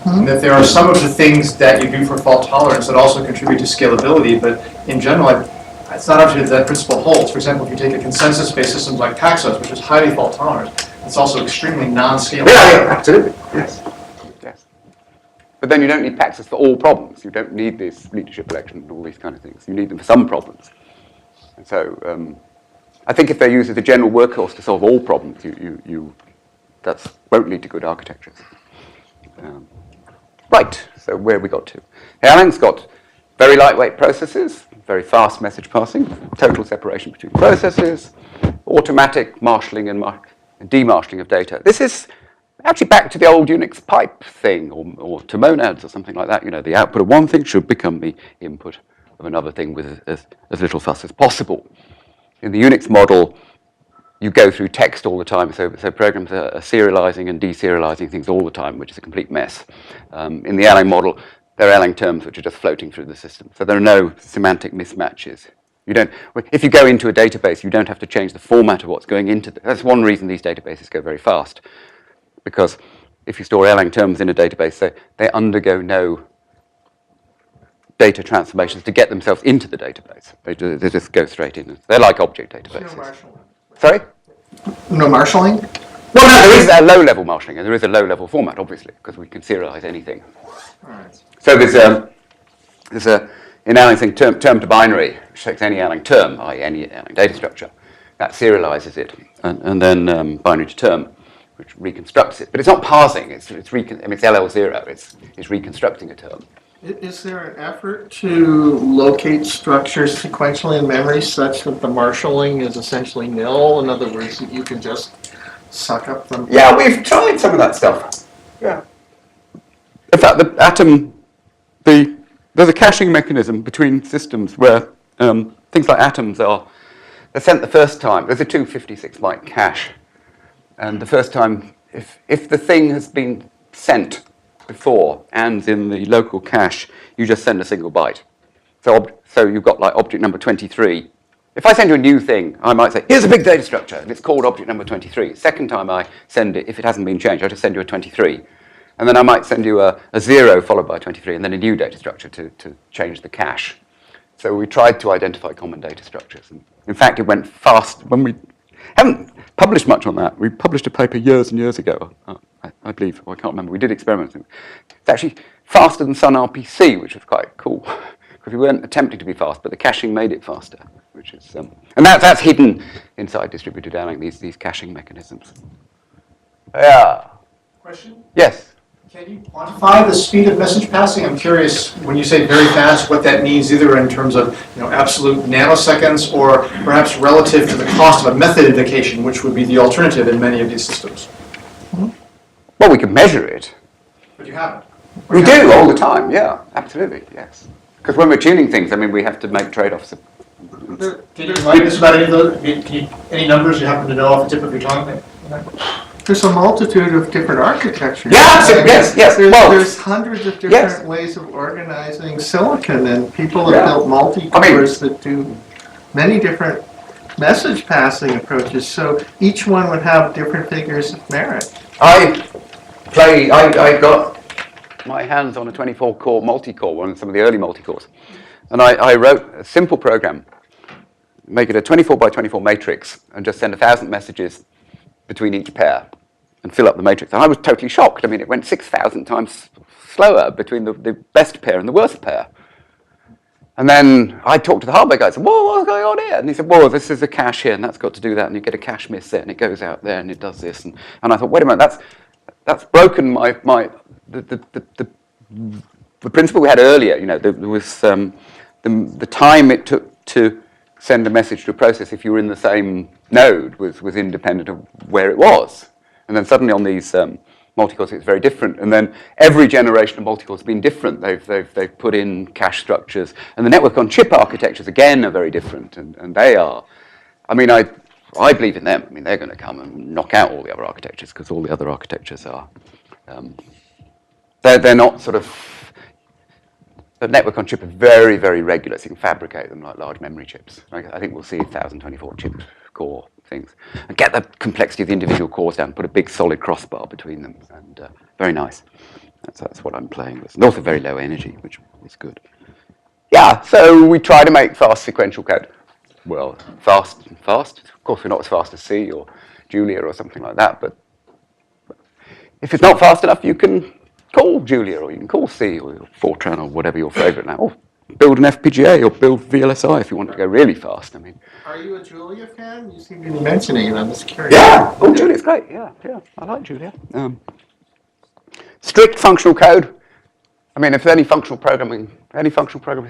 And that there are some of the things that you do for fault tolerance that also contribute to scalability, but in general, it's not obvious that principle holds. For example, if you take a consensus-based system like Paxos, which is highly fault tolerant, it's also extremely non-scalable. Yeah, absolutely. Yes. Yes. But then you don't need Paxos for all problems. You don't need this leadership election and all these kind of things. You need them for some problems. And so I think if they're used as a general workhorse to solve all problems, that won't lead to good architectures. Right, so where have we got to? Erlang's got very lightweight processes, very fast message passing, total separation between processes, automatic marshalling and demarshalling of data. This is actually back to the old Unix pipe thing, or to monads or something like that. You know, the output of one thing should become the input of another thing with as little fuss as possible. In the Unix model, you go through text all the time, so programs are serializing and deserializing things all the time, which is a complete mess. In the Erlang model, there are Erlang terms which are just floating through the system, so there are no semantic mismatches. If you go into a database, you don't have to change the format of what's going into it. That's one reason these databases go very fast, because if you store Erlang terms in a database, they undergo no data transformations to get themselves into the database. They just go straight in. They're like object databases. No marshalling. Sorry? No marshalling? Well, no, there is a low-level marshalling, and there is a low-level format, obviously, because we can serialize anything. Right. So there's a in Erlang thing term to binary, which takes any Erlang term, i.e. any Erlang data structure, that serializes it, and then binary to term, which reconstructs it. But it's not parsing. It's LL0. It's reconstructing a term. Is there an effort to locate structures sequentially in memory such that the marshalling is essentially nil? In other words, that you can just suck up them? Yeah, we've tried some of that stuff. Yeah. In fact, the atom, there's a caching mechanism between systems where things like atoms they're sent the first time. There's a 256-byte cache. And the first time, if the thing has been sent before and in the local cache, you just send a single byte. So you've got like object number 23. If I send you a new thing, I might say, here's a big data structure, and it's called object number 23. Second time I send it, if it hasn't been changed, I just send you a 23. And then I might send you a 0 followed by 23, and then a new data structure to change the cache. So we tried to identify common data structures. And in fact, it went fast. When we haven't published much on that, we published a paper years and years ago, I believe, or I can't remember. We did experiments. It's actually faster than Sun RPC, which was quite cool, because we weren't attempting to be fast, but the caching made it faster, which is, and that's hidden inside distributed Erlang, these caching mechanisms. Yeah. Question? Yes. Can you quantify the speed of message passing? I'm curious, when you say very fast, what that means either in terms of absolute nanoseconds or perhaps relative to the cost of a method invocation, which would be the alternative in many of these systems. Well, we can measure it. But you haven't. We do all the time, yeah, absolutely, yes. Because when we're tuning things, I mean, we have to make trade-offs. Can you remind us about any of those? Any numbers you happen to know off the tip of your tongue? There's a multitude of different architectures. Yeah, yes. There's hundreds of different ways of organizing silicon, and people have built multi-cores that do many different message passing approaches, so each one would have different figures of merit. I got my hands on a 24-core multi-core, one of some of the early multi-cores, and I wrote a simple program, make it a 24 by 24 matrix, and just send 1,000 messages between each pair and fill up the matrix. And I was totally shocked. I mean, it went 6,000 times slower between the best pair and the worst pair. And then I talked to the hardware guy. I said, whoa, what's going on here? And he said, whoa, this is a cache here, and that's got to do that, and you get a cache miss there, and it goes out there, and it does this. And I thought, wait a minute, that's broken the principle we had earlier. There was the time it took to send a message to a process if you were in the same node was independent of where it was. And then suddenly on these multicores, it's very different. And then every generation of multicores has been different. They've put in cache structures. And the network on chip architectures, again, are very different. And they are, I mean, I believe in them. I mean, they're going to come and knock out all the other architectures, because all the other architectures are, they're not sort of, the network on chip are very, very regular, so you can fabricate them like large memory chips. I think we'll see 1024 chip core things. And get the complexity of the individual cores down, put a big solid crossbar between them, and very nice. That's what I'm playing with. And also very low energy, which is good. Yeah, so we try to make fast sequential code. Well, fast. Of course, we're not as fast as C or Julia or something like that, but if it's not fast enough, you can call Julia or you can call C or Fortran or whatever your favorite now. Or build an FPGA or build VLSI if you want to go really fast. I mean, Are you a Julia fan? You seem to be mentioning it. I'm just curious. yeah, oh, Julia's great. Yeah, I like Julia. Strict functional code. I mean, if there's any functional programmers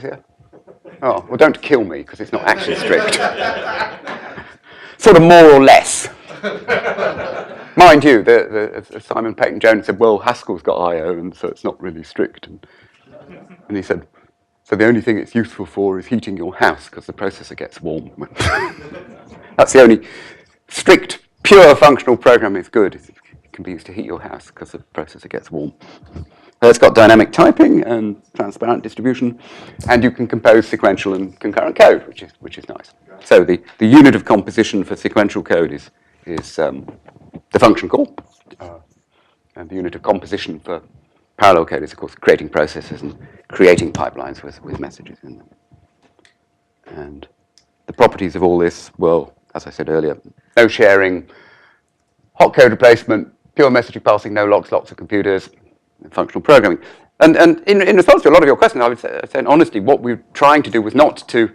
here? Oh, well, don't kill me because it's not actually strict. Sort of more or less. Mind you, Simon Peyton Jones said, well, Haskell's got I/O, and so it's not really strict. And he said, so the only thing it's useful for is heating your house because the processor gets warm. That's the only strict, pure functional program is good. It can be used to heat your house because the processor gets warm. It's got dynamic typing and transparent distribution, and you can compose sequential and concurrent code, which is nice. So the unit of composition for sequential code is the function call, and the unit of composition for parallel code is, of course, creating processes and creating pipelines with messages in them. And the properties of all this, well, as I said earlier, no sharing, hot code replacement, pure messaging passing, no logs, lots of computers, functional programming. And in response to a lot of your questions, I would say in honesty, what we're trying to do was not to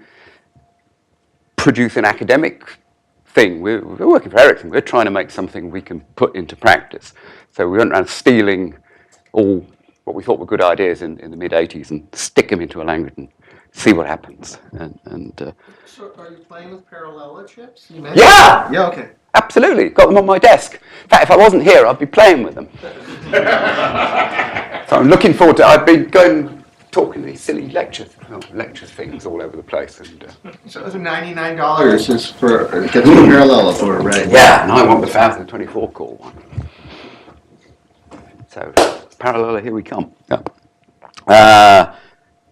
produce an academic thing. We're working for Ericsson. We're trying to make something we can put into practice. So we went around stealing all what we thought were good ideas in the mid-'80s and stick them into a language and see what happens. So are you playing with parallel chips? Yeah! Yeah, okay. Absolutely. Got them on my desk. In fact, if I wasn't here, I'd be playing with them. So I'm looking forward to I've been going talking these silly lecture things all over the place. And, so it's $99 is for gets a parallel for it, right? Yeah, and I want the 1024 core one. So parallel, here we come. Yeah.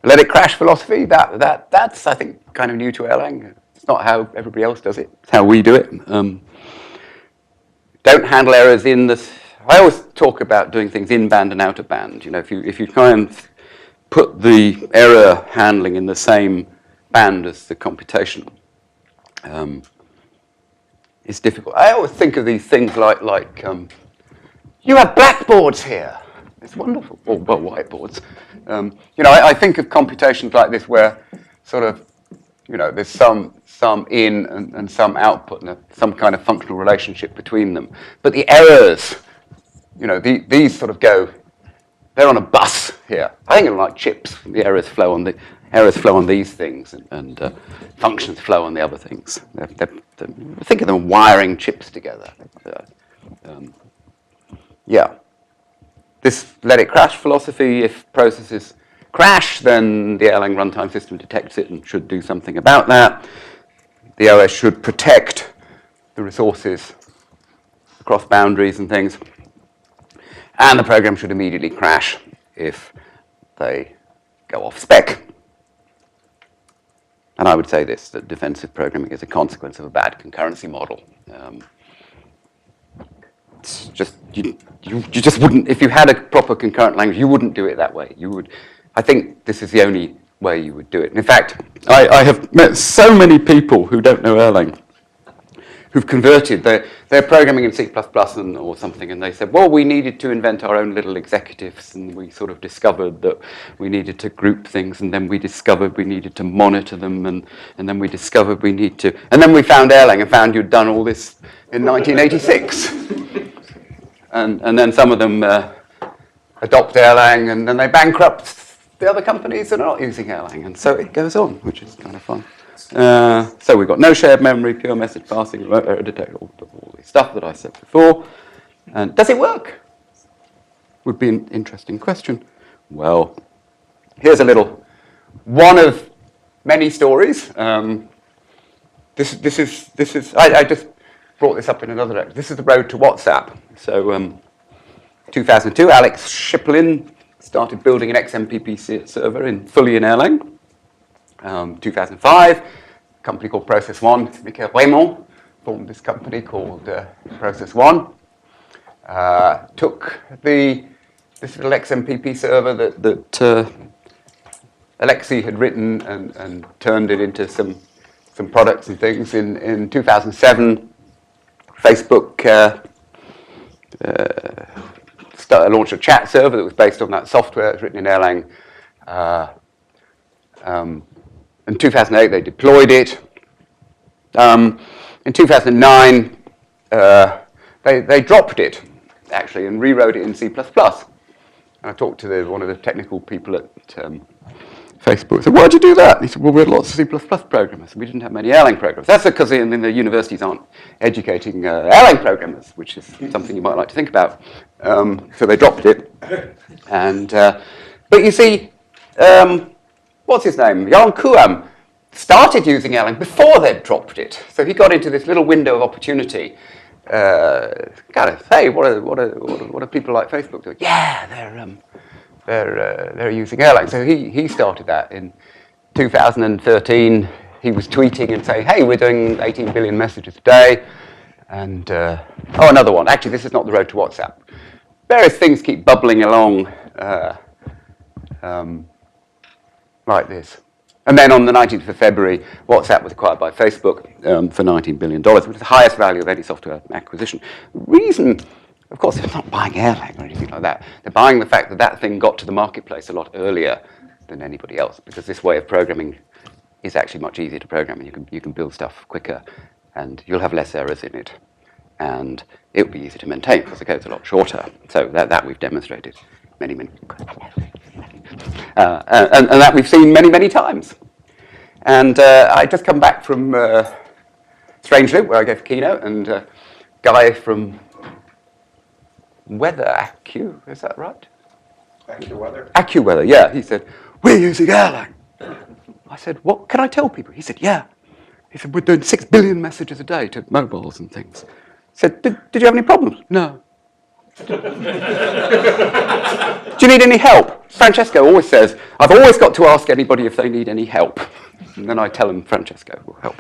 Let it crash philosophy. That's I think kind of new to Erlang. It's not how everybody else does it. It's how we do it. Don't handle errors in this. I always talk about doing things in band and out of band. You know, if you try and put the error handling in the same band as the computation, it's difficult. I always think of these things like you have blackboards here. It's wonderful. Well, whiteboards. You know, I think of computations like this where sort of, you know, there's some in and some output and some kind of functional relationship between them. But the errors, you know, these sort of they're on a bus here. I think of them like chips. The errors flow on these things and functions flow on the other things. Think of them wiring chips together. Yeah. This let it crash philosophy, if processes crash, then the Erlang runtime system detects it and should do something about that. The OS should protect the resources across boundaries and things. And the program should immediately crash if they go off spec. And I would say this, that defensive programming is a consequence of a bad concurrency model. It's just, you just wouldn't, if you had a proper concurrent language, you wouldn't do it that way. I think this is the only way you would do it. And in fact, I have met so many people who don't know Erlang, who've converted, they're programming in C++ or something, and they said, well, we needed to invent our own little executives, and we sort of discovered that we needed to group things, and then we discovered we needed to monitor them, and then we discovered we need to, and then we found Erlang and found you'd done all this in 1986. And then some of them adopt Erlang, and then they bankrupt the other companies that are not using Erlang, and so it goes on, which is kind of fun. So we've got no shared memory, pure message passing, remote error detect, all the stuff that I said before. And does it work? Would be an interesting question. Well, here's one of many stories. This is. I just brought this up in another lecture. This is the road to WhatsApp. So 2002, Alex Shiplin started building an XMPP server fully in Erlang. 2005, a company called Process One, Michael Raymond formed this company called Process One. Took this little XMPP server that Elixir had written and turned it into some products and things. In 2007, Facebook launched a chat server that was based on that software. It was written in Erlang. In 2008, they deployed it. In 2009, they dropped it, actually, and rewrote it in C++. And I talked to one of the technical people at Facebook. I said, why'd you do that? And he said, well, we had lots of C++ programmers. We didn't have many Erlang programmers. That's because the universities aren't educating Erlang programmers, which is something you might like to think about. So they dropped it. And but you see, what's his name? Jan Kuam started using Erlang before they'd dropped it. So he got into this little window of opportunity. Kind of, hey, what are people like Facebook doing? Yeah, they're using Erlang. So he started that in 2013. He was tweeting and saying, hey, we're doing 18 billion messages a day. And, another one. Actually, this is not the road to WhatsApp. Various things keep bubbling along like this. And then on the 19th of February, WhatsApp was acquired by Facebook for $19 billion, which is the highest value of any software acquisition. The reason, of course, they're not buying Erlang or anything like that. They're buying the fact that that thing got to the marketplace a lot earlier than anybody else, because this way of programming is actually much easier to program, and you can build stuff quicker, and you'll have less errors in it, and it will be easier to maintain because the code's a lot shorter. So that we've demonstrated many. And that we've seen many times. And I just come back from Strangely, where I gave a keynote, and a guy from Weather Accu, is that right? AccuWeather. AccuWeather, yeah. He said, we're using Erlang. I said, what can I tell people? He said, yeah. He said, we're doing 6 billion messages a day to mobiles and things. I said, did you have any problems? No. Do you need any help? Francesco always says, I've always got to ask anybody if they need any help. And then I tell them Francesco will help.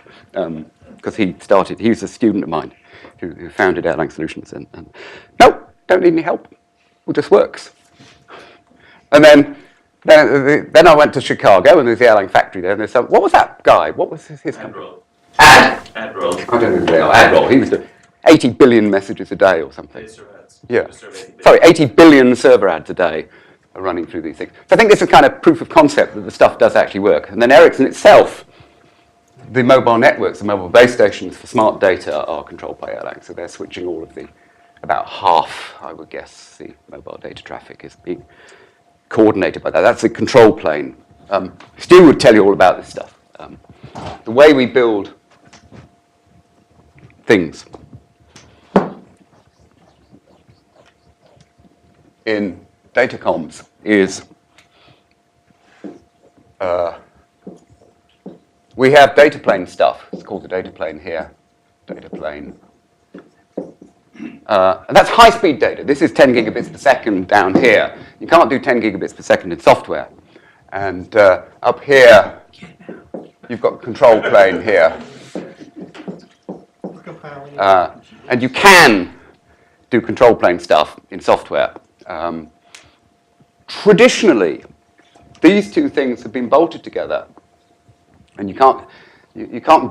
Because he was a student of mine who founded Erlang Solutions. And no, don't need any help. It just works. And then I went to Chicago, and there's the Erlang factory there. And there's what was that guy? What was his company? AdRoll. I don't know who they are. AdRoll. He was doing 80 billion messages a day or something. Yeah. Sorry, 80 billion server ads a day are running through these things. So I think this is kind of proof of concept that the stuff does actually work. And then Ericsson itself, the mobile networks, the mobile base stations for smart data are controlled by Erlang. So they're switching all of about half, I would guess, the mobile data traffic is being coordinated by that. That's the control plane. Stu would tell you all about this stuff. The way we build things in datacoms is we have data plane stuff. It's called the data plane here. Data plane. And that's high-speed data. This is 10 gigabits per second down here. You can't do 10 gigabits per second in software. And up here, you've got the control plane here. And you can do control plane stuff in software. Traditionally, these two things have been bolted together, and you can't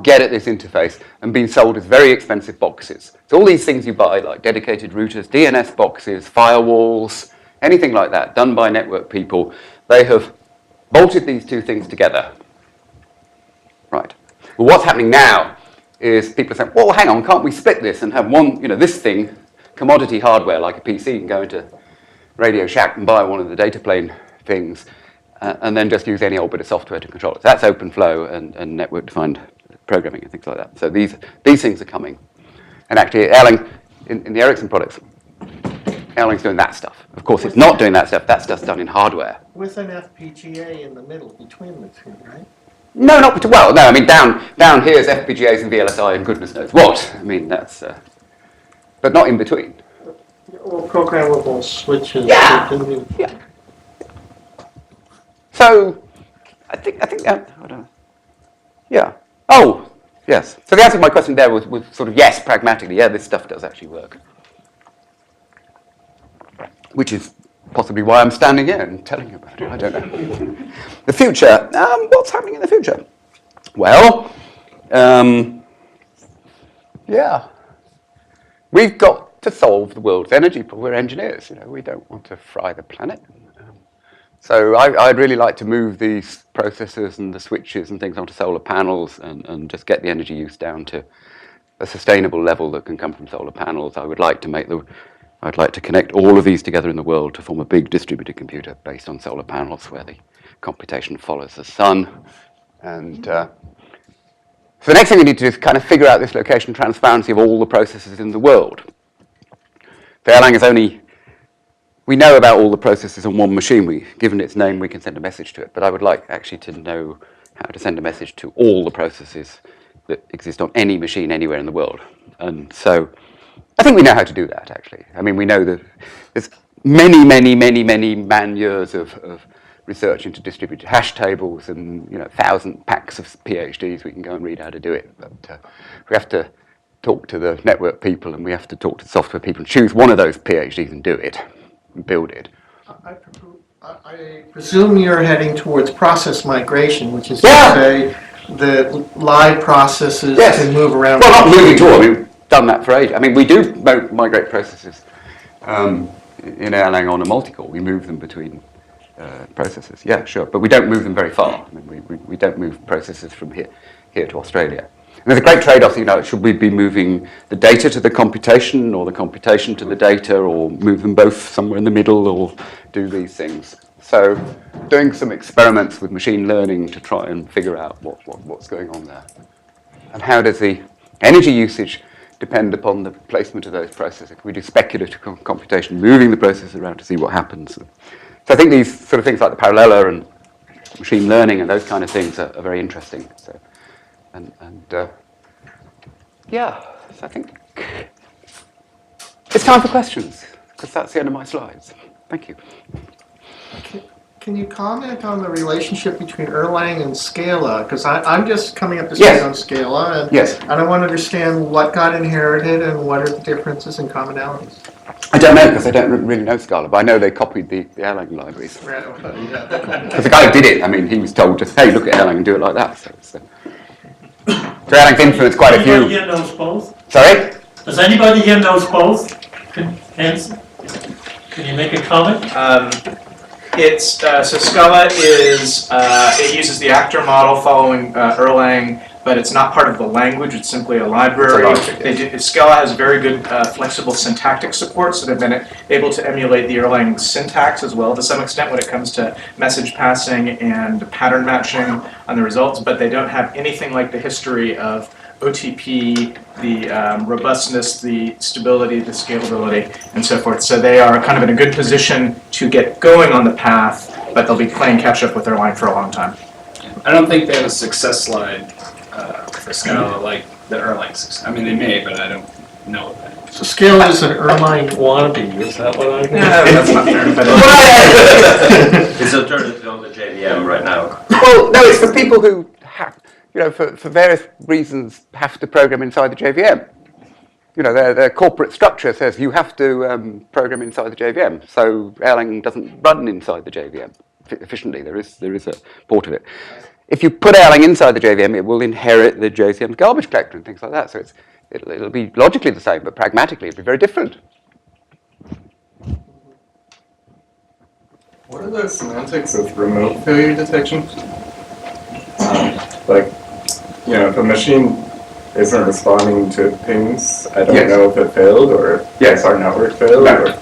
get at this interface and being sold as very expensive boxes. So all these things you buy, like dedicated routers, DNS boxes, firewalls, anything like that, done by network people, they have bolted these two things together. Right. Well, what's happening now is people are saying, well, hang on, can't we split this and have one, this thing, commodity hardware like a PC, and go into Radio Shack and buy one of the data plane things, and then just use any old bit of software to control it. So that's open flow and network-defined programming and things like that. So these things are coming. And actually, Erlang, in the Ericsson products, Erlang's doing that stuff. Of course, it's not doing that stuff. That stuff's done in hardware. With an FPGA in the middle between the two, right? No, not well. No, I mean down here is FPGAs and VLSI and goodness knows what. I mean that's, but not in between. Or programmable switches. Yeah. Yeah. So I think that, I don't know. Yeah. Oh, yes. So the answer to my question there was sort of yes, pragmatically. Yeah, this stuff does actually work. Which is possibly why I'm standing here and telling you about it. I don't know. The future. What's happening in the future? Well, yeah. We've got to solve the world's energy problem. We're engineers, we don't want to fry the planet. So I'd really like to move these processors and the switches and things onto solar panels and just get the energy use down to a sustainable level that can come from solar panels. I'd like to connect all of these together in the world to form a big distributed computer based on solar panels where the computation follows the sun. And so the next thing we need to do is kind of figure out this location transparency of all the processes in the world. The Erlang is only, we know about all the processes on one machine. Given its name, we can send a message to it. But I would like actually to know how to send a message to all the processes that exist on any machine anywhere in the world. And so I think we know how to do that, actually. I mean, we know that there's many man-years of research into distributed hash tables and 1,000 packs of PhDs. We can go and read how to do it. But we have to talk to the network people and we have to talk to the software people and choose one of those PhDs and do it, and build it. I presume you're heading towards process migration, which is to say the live processes can move around. Well, not moving toward. We've done that for ages. I mean, we do migrate processes in Erlang on a multi-core. We move them between processes. Yeah, sure. But we don't move them very far. I mean, we don't move processes from here to Australia. And there's a great trade-off. Should we be moving the data to the computation or the computation to the data or move them both somewhere in the middle or do these things? So doing some experiments with machine learning to try and figure out what's going on there. And how does the energy usage depend upon the placement of those processes? Can we do speculative computation, moving the processes around to see what happens? So I think these sort of things like the paralleller and machine learning and those kind of things are very interesting. So, yeah, so I think it's time for questions, because that's the end of my slides. Thank you. Can you comment on the relationship between Erlang and Scala? Because I'm just coming up to speed on Scala, and I want to understand what got inherited and what are the differences and commonalities. I don't know, because I don't really know Scala, but I know they copied the Erlang libraries. Because the guy who did it, I mean, he was told just, hey, look at Erlang and do it like that. So Erlang's influenced quite a few. Does anybody here knows both? Sorry? Does anybody here knows both? Can you make a comment? So Scala is, it uses the actor model following Erlang, but it's not part of the language, it's simply a library. Scala has very good flexible syntactic support, so they've been able to emulate the Erlang syntax as well to some extent when it comes to message passing and pattern matching on the results, but they don't have anything like the history of OTP, the robustness, the stability, the scalability, and so forth. So they are kind of in a good position to get going on the path, but they'll be playing catch up with Erlang for a long time. I don't think they have a success slide for Scala like the Erlang success. I mean, they may, but I don't know of that. So Scala is an Erlang wannabe, is that what I mean? Yeah, that's not fair. It's alternative on the JVM right now. Well, no, it's for people who have, for various reasons, have to program inside the JVM. Their corporate structure says you have to program inside the JVM. So Erlang doesn't run inside the JVM efficiently. There is a port of it. If you put Erlang inside the JVM, it will inherit the JVM's garbage collector and things like that. So it'll be logically the same, but pragmatically it'll be very different. What are the semantics of remote failure detection? If a machine isn't responding to pings, I don't know if it failed or if our network failed, or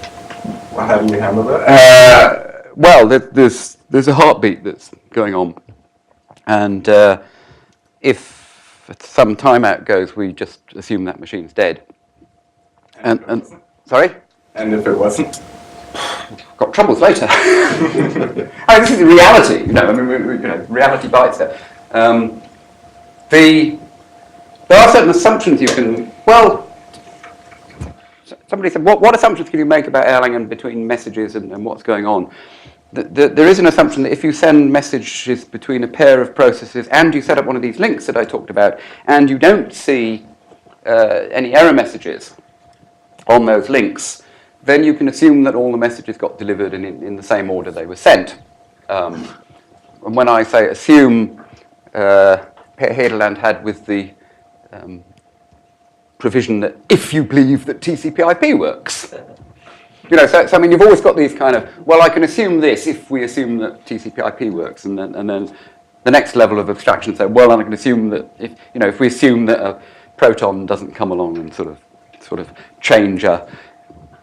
how do you handle that? Well, there's a heartbeat that's going on, and if some timeout goes, we just assume that machine's dead. And sorry? And if it wasn't? Got troubles later. This is the reality, reality bites there. There are certain assumptions you can, somebody said, what assumptions can you make about Erlang and between messages and what's going on? there is an assumption that if you send messages between a pair of processes and you set up one of these links that I talked about, and you don't see any error messages on those links, then you can assume that all the messages got delivered in the same order they were sent. And when I say assume, Erland had with the provision that if you believe that TCP/IP works. So I mean, you've always got these kind of, well, I can assume this if we assume that TCP/IP works, and then the next level of abstraction say, well, I can assume that if we assume that a proton doesn't come along and sort of change a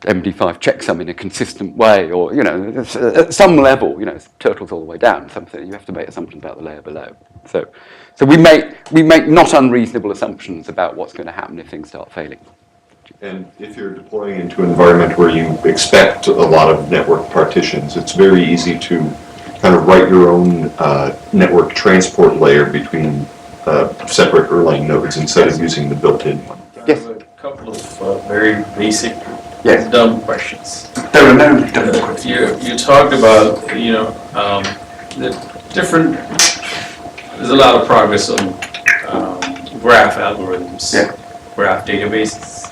MD5 checksum in a consistent way, or at some level, turtles all the way down. Something you have to make assumptions about the layer below. So we make not unreasonable assumptions about what's going to happen if things start failing. And if you're deploying into an environment where you expect a lot of network partitions, it's very easy to kind of write your own network transport layer between separate Erlang nodes instead of using the built-in one. Yes. I have a couple of very basic, Yes. dumb questions. There are no dumb questions. You talked about, the different, there's a lot of progress on graph algorithms, graph databases.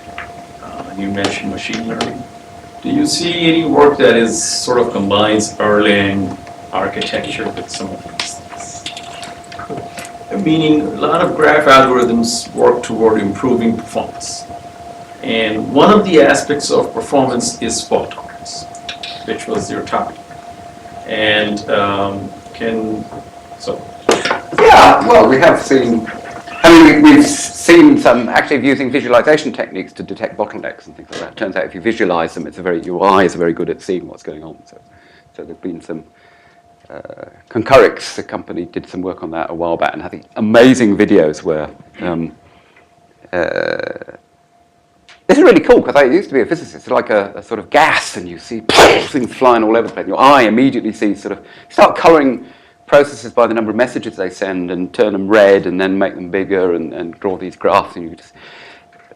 You mentioned machine learning. Do you see any work that is sort of combines Erlang architecture with some of these things? Meaning, a lot of graph algorithms work toward improving performance. And one of the aspects of performance is fault tolerance, which was your topic. And Yeah, well, we have seen, we've seen some actually using visualization techniques to detect bottlenecks and things like that. It turns out if you visualize them, your eyes are very good at seeing what's going on. So there's been some, Concurrency, the company, did some work on that a while back, and I think amazing videos where, this is really cool because I used to be a physicist. It's like a sort of gas, and you see things flying all over the place. Your eye immediately sees start coloring processes by the number of messages they send and turn them red and then make them bigger and draw these graphs. And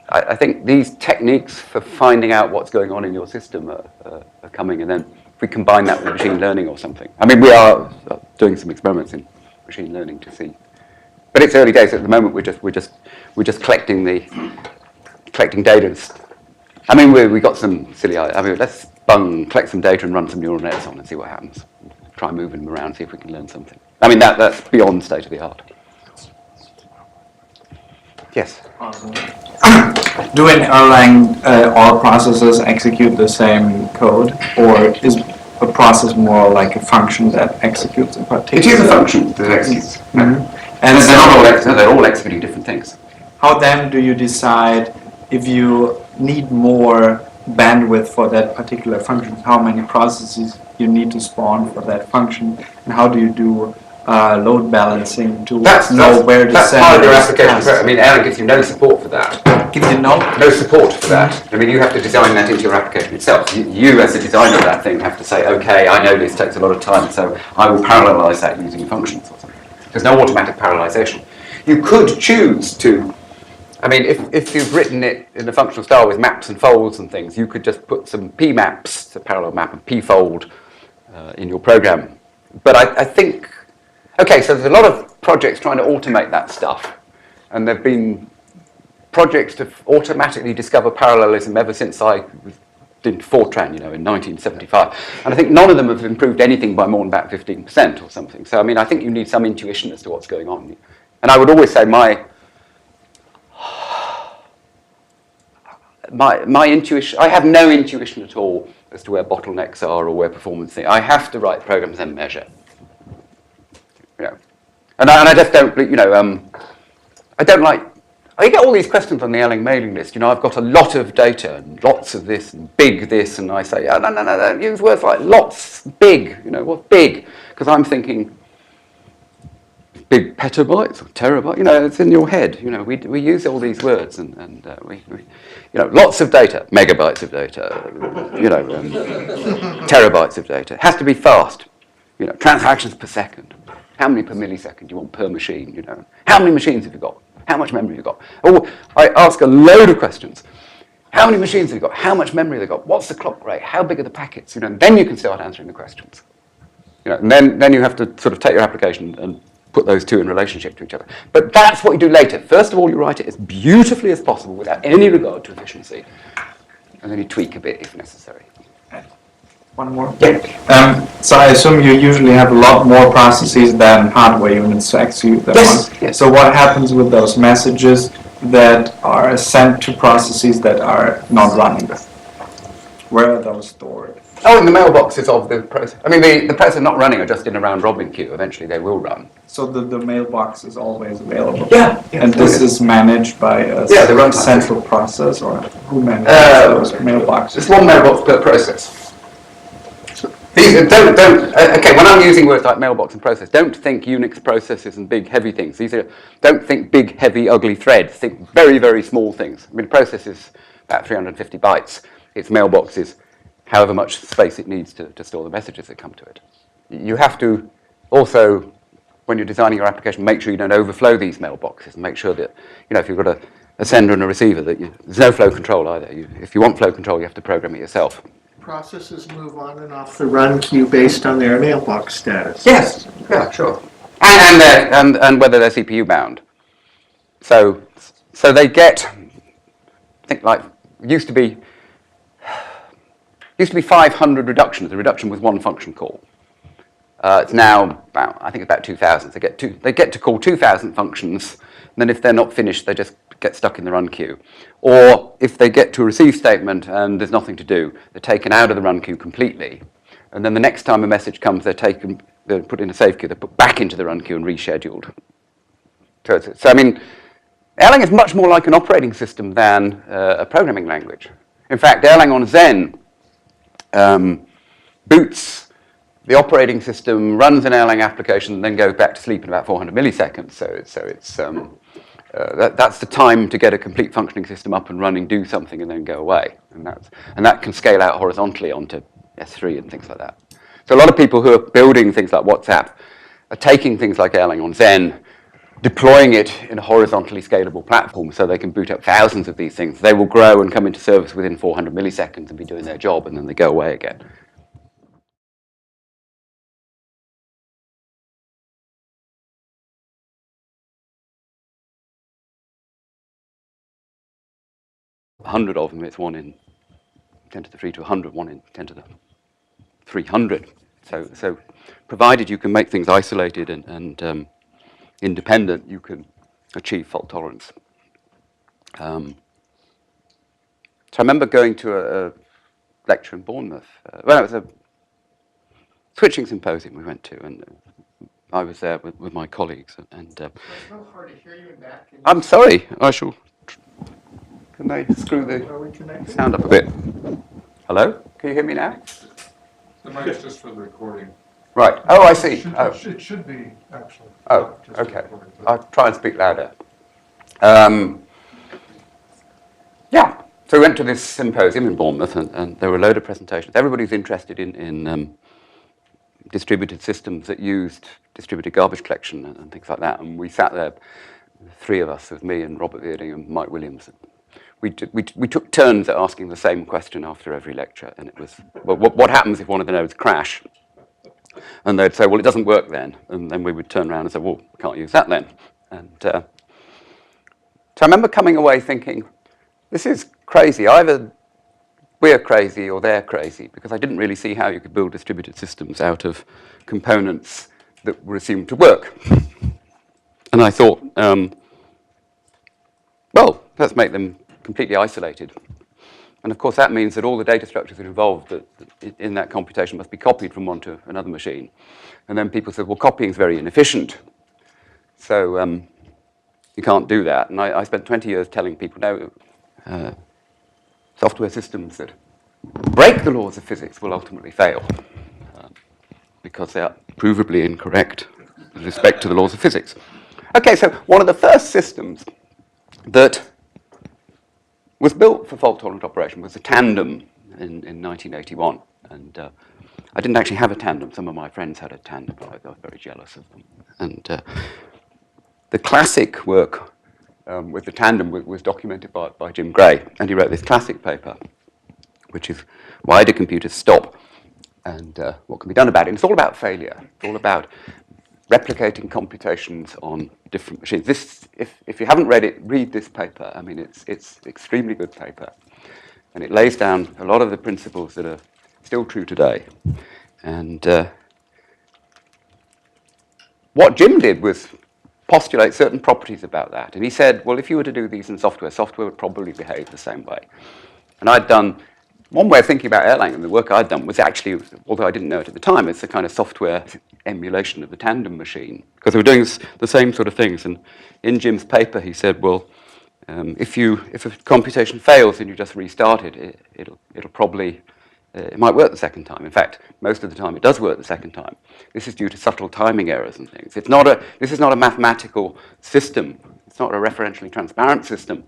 I think these techniques for finding out what's going on in your system are coming, and then if we combine that with machine learning or something. I mean, we are doing some experiments in machine learning to see, but it's early days at the moment. We're just collecting data. I mean, we got some silly ideas. I mean, let's collect some data and run some neural nets on and see what happens. Try moving them around, see if we can learn something. I mean, that's beyond state of the art. Yes? Do in Erlang all processes execute the same code, or is a process more like a function that executes a particular? It is a function that executes. Mm-hmm. And they're all executing different things. How then do you decide if you need more bandwidth for that particular function? How many processes you need to spawn for that function, and how do you do load balancing to know where to send? That's part of your application. I mean, Erlang gives you no support for that. Gives you no support for that. I mean, you have to design that into your application itself. You as a designer of that thing, have to say, okay, I know this takes a lot of time, so I will parallelize that using functions or something. There's no automatic parallelization. You could choose to. I mean, if you've written it in a functional style with maps and folds and things, you could just put some p maps, a parallel map, and p fold in your program. But I think, okay, so there's a lot of projects trying to automate that stuff, and there've been projects to automatically discover parallelism ever since I did Fortran, in 1975. And I think none of them have improved anything by more than about 15% or something. So I mean, I think you need some intuition as to what's going on. And I would always say my intuition, I have no intuition at all as to where bottlenecks are or where performance is. I have to write programs and measure. And I just don't, I don't like, I get all these questions on the Erlang mailing list. I've got a lot of data and lots of this and big this, and I say, no, don't use words like lots, big, what's big? Because I'm thinking big petabytes or terabyte, it's in your head. We use all these words and we lots of data, megabytes of data, terabytes of data. It has to be fast, transactions per second. How many per millisecond do you want per machine, How many machines have you got? How much memory have you got? Oh, I ask a load of questions. How many machines have you got? How much memory have they got? What's the clock rate? How big are the packets? And then you can start answering the questions. and then you have to sort of take your application and put those two in relationship to each other. But that's what you do later. First of all, you write it as beautifully as possible without any regard to efficiency, and then you tweak a bit if necessary. One more. So I assume you usually have a lot more processes than hardware units to execute them on. Yes. So what happens with those messages that are sent to processes that are not running? Where are those stored? Oh, in the mailboxes of the process. I mean, the process not running are just in a round-robin queue. Eventually, they will run. So the mailbox is always available? Yeah. And this is managed by a the central process, or who manages those mailboxes? Just one mailbox per process. These okay, when I'm using words like mailbox and process, don't think Unix processes and big, heavy things. Don't think big, heavy, ugly threads. Think very, very small things. I mean, process is about 350 bytes. Its mailbox is however much space it needs to store the messages that come to it. You have to also, when you're designing your application, make sure you don't overflow these mailboxes and make sure that, if you've got a sender and a receiver, that there's no flow control either. If you want flow control, you have to program it yourself. Processes move on and off the run queue based on their mailbox status. Yes, yeah, sure. And whether they're CPU bound. So they get, I think used to be 500 reductions. The reduction was one function call. It's now about 2,000. They get to call 2,000 functions, and then if they're not finished, they just get stuck in the run queue. Or if they get to a receive statement and there's nothing to do, they're taken out of the run queue completely. And then the next time a message comes, they're put in a save queue, they're put back into the run queue and rescheduled. So I mean, Erlang is much more like an operating system than a programming language. In fact, Erlang on Zen boots the operating system, runs an Erlang application, and then goes back to sleep in about 400 milliseconds. That's the time to get a complete functioning system up and running, do something, and then go away. And that can scale out horizontally onto S3 and things like that. So a lot of people who are building things like WhatsApp are taking things like Erlang on Zen, deploying it in a horizontally scalable platform so they can boot up thousands of these things. They will grow and come into service within 400 milliseconds and be doing their job, and then they go away again. A 100 of them, it's 1 in 10 to the 3 to 100, 1 in 10 to the 300. So provided you can make things isolated and independent, you can achieve fault tolerance. So I remember going to a lecture in Bournemouth. It was a switching symposium we went to, and I was there with my colleagues. And It's so hard to hear you in that. I'm sorry, I shall. Can they screw the sound up a bit? Hello? Can you hear me now? The mic's just for the recording. Right. Oh, I see. It should be, actually. Oh, okay. I'll try and speak louder. Yeah. So we went to this symposium in Bournemouth, and there were a load of presentations. Everybody's interested in distributed systems that used distributed garbage collection and things like that. And we sat there, three of us, with me and Robert Bearding and Mike Williams. We took turns at asking the same question after every lecture, and it was, well, what happens if one of the nodes crash? And they'd say, well, it doesn't work then. And then we would turn around and say, well, we can't use that then. And so I remember coming away thinking, this is crazy. Either we're crazy or they're crazy, because I didn't really see how you could build distributed systems out of components that were assumed to work. And I thought, well, let's make them completely isolated. And of course, that means that all the data structures that are involved in that computation must be copied from one to another machine. And then people said, well, copying is very inefficient. So you can't do that. And I spent 20 years telling people, no, software systems that break the laws of physics will ultimately fail because they are provably incorrect with respect to the laws of physics. Okay, so one of the first systems that was built for fault-tolerant operation was a tandem in 1981. And I didn't actually have a tandem. Some of my friends had a tandem. I was very jealous of them. And the classic work with the tandem was documented by Jim Gray. And he wrote this classic paper, which is, why do computers stop and what can be done about it. And it's all about failure. It's all about replicating computations on different machines. This, if you haven't read it, read this paper. I mean, it's extremely good paper, and it lays down a lot of the principles that are still true today. And what Jim did was postulate certain properties about that. And he said, well, if you were to do these in software, software would probably behave the same way. And I'd done, one way of thinking about Erlang and the work I'd done was actually, although I didn't know it at the time, it's a kind of software emulation of the tandem machine, because they were doing the same sort of things. And in Jim's paper, he said, well, if a computation fails and you just restart it, it'll probably, it might work the second time. In fact, most of the time it does work the second time. This is due to subtle timing errors and things. This is not a mathematical system. It's not a referentially transparent system.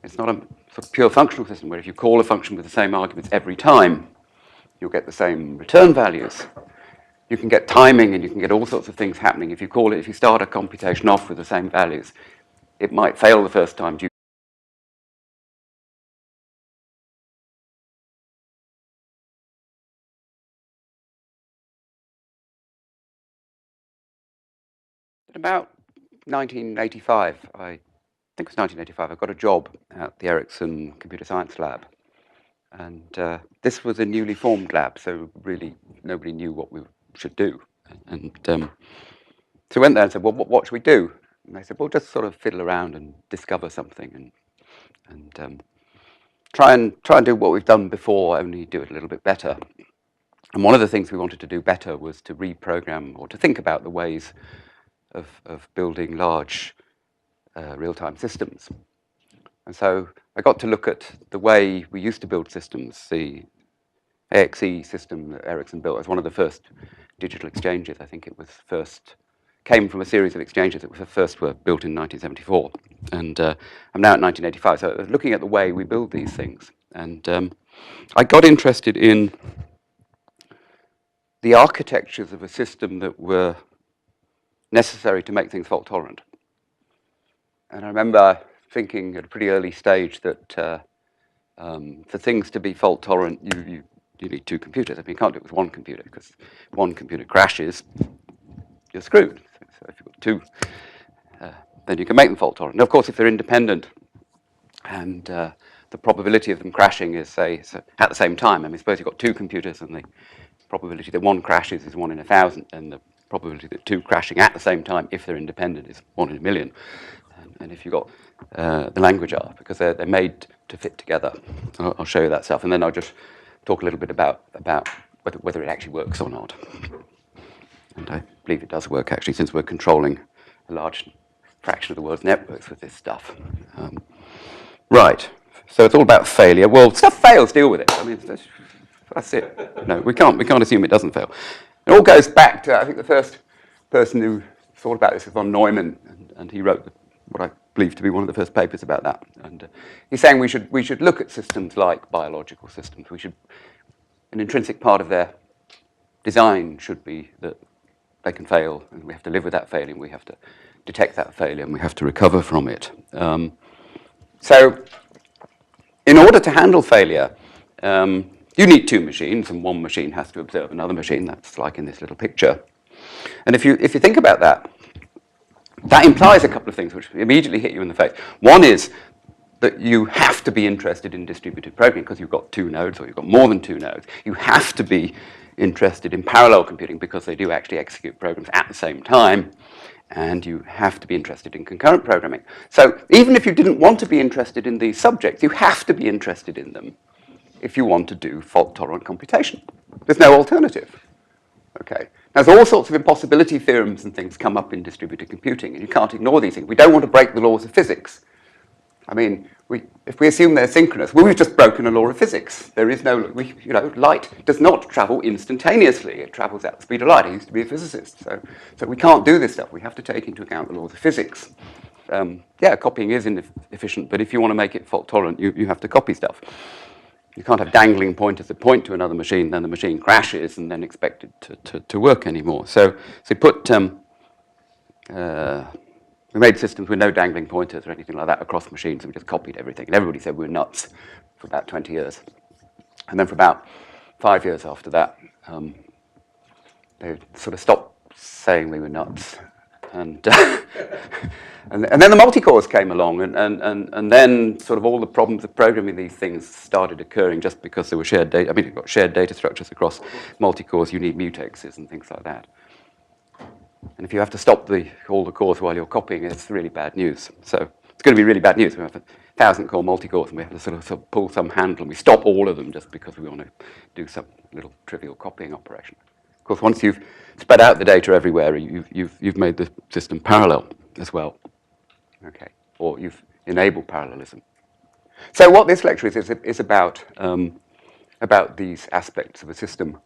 It's not a sort of pure functional system where if you call a function with the same arguments every time, you'll get the same return values. You can get timing and you can get all sorts of things happening. If you start a computation off with the same values, it might fail the first time due in about 1985, I think it was 1985, I got a job at the Ericsson Computer Science Lab. And this was a newly formed lab, so really nobody knew what we should do. And so we went there and said, well, what should we do? And they said, well, just sort of fiddle around and discover something and try and do what we've done before, only do it a little bit better. And one of the things we wanted to do better was to reprogram or to think about the ways of building large real-time systems. And so I got to look at the way we used to build systems. The AXE system that Ericsson built as one of the first digital exchanges. I think it was came from a series of exchanges that first were built in 1974. And I'm now at 1985, so I was looking at the way we build these things. And I got interested in the architectures of a system that were necessary to make things fault tolerant. And I remember thinking at a pretty early stage that for things to be fault tolerant, you need two computers. I mean, you can't do it with one computer, because if one computer crashes, you're screwed. So if you've got two, then you can make them fault tolerant. And of course, if they're independent and the probability of them crashing is, say, at the same time, I mean, suppose you've got two computers and the probability that one crashes is 1 in 1,000, and the probability that two crashing at the same time, if they're independent, is 1 in 1,000,000. And if you've got the language are, because they're made to fit together. I'll show you that stuff, and then I'll just talk a little bit about whether it actually works or not. And I believe it does work, actually, since we're controlling a large fraction of the world's networks with this stuff. Right, so it's all about failure. Well, stuff fails, deal with it. I mean, that's it. No, we can't assume it doesn't fail. It all goes back to, I think, the first person who thought about this was von Neumann, and he wrote what I believe to be one of the first papers about that. And he's saying we should look at systems like biological systems. An intrinsic part of their design should be that they can fail, and we have to live with that failing. We have to detect that failure, and we have to recover from it. So in order to handle failure, you need two machines, and one machine has to observe another machine. That's like in this little picture. And if you think about that, that implies a couple of things which immediately hit you in the face. One is that you have to be interested in distributed programming because you've got two nodes, or you've got more than two nodes. You have to be interested in parallel computing because they do actually execute programs at the same time. And you have to be interested in concurrent programming. So even if you didn't want to be interested in these subjects, you have to be interested in them if you want to do fault-tolerant computation. There's no alternative. Okay. Now, there's all sorts of impossibility theorems and things come up in distributed computing, and you can't ignore these things. We don't want to break the laws of physics. I mean, if we assume they're synchronous, well, we've just broken a law of physics. There is no, light does not travel instantaneously. It travels at the speed of light. I used to be a physicist, so we can't do this stuff. We have to take into account the laws of physics. Yeah, copying is inefficient, but if you want to make it fault-tolerant, you have to copy stuff. You can't have dangling pointers that point to another machine, then the machine crashes, and then expect it to work anymore. So we put, we made systems with no dangling pointers or anything like that across machines, and we just copied everything. And everybody said we were nuts for about 20 years. And then for about 5 years after that, they sort of stopped saying we were nuts. And, and then the multi-cores came along, and then sort of all the problems of programming these things started occurring just because there were shared data. I mean, you've got shared data structures across multi-cores, you need mutexes and things like that. And if you have to stop all the cores while you're copying, it's really bad news. So it's going to be really bad news. We have 1,000-core multi-cores, and we have to sort of pull some handle, and we stop all of them just because we want to do some little trivial copying operation. Of course, once you've spread out the data everywhere, you've made the system parallel as well. Okay, or you've enabled parallelism. So what this lecture is about these aspects of a system.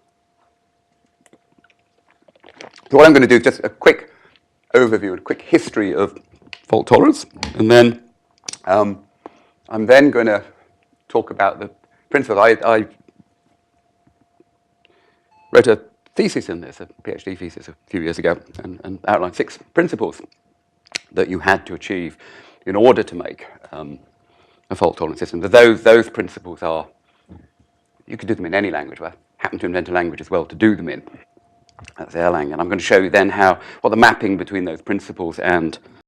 So what I'm going to do is just a quick overview, a quick history of fault tolerance, and then I'm then going to talk about the principles. I wrote a thesis in this, a PhD thesis a few years ago, and outlined 6 principles that you had to achieve in order to make a fault-tolerant system. Those principles are, you could do them in any language. I happen to invent a language as well to do them in. That's Erlang, and I'm going to show you then what the mapping between those principles and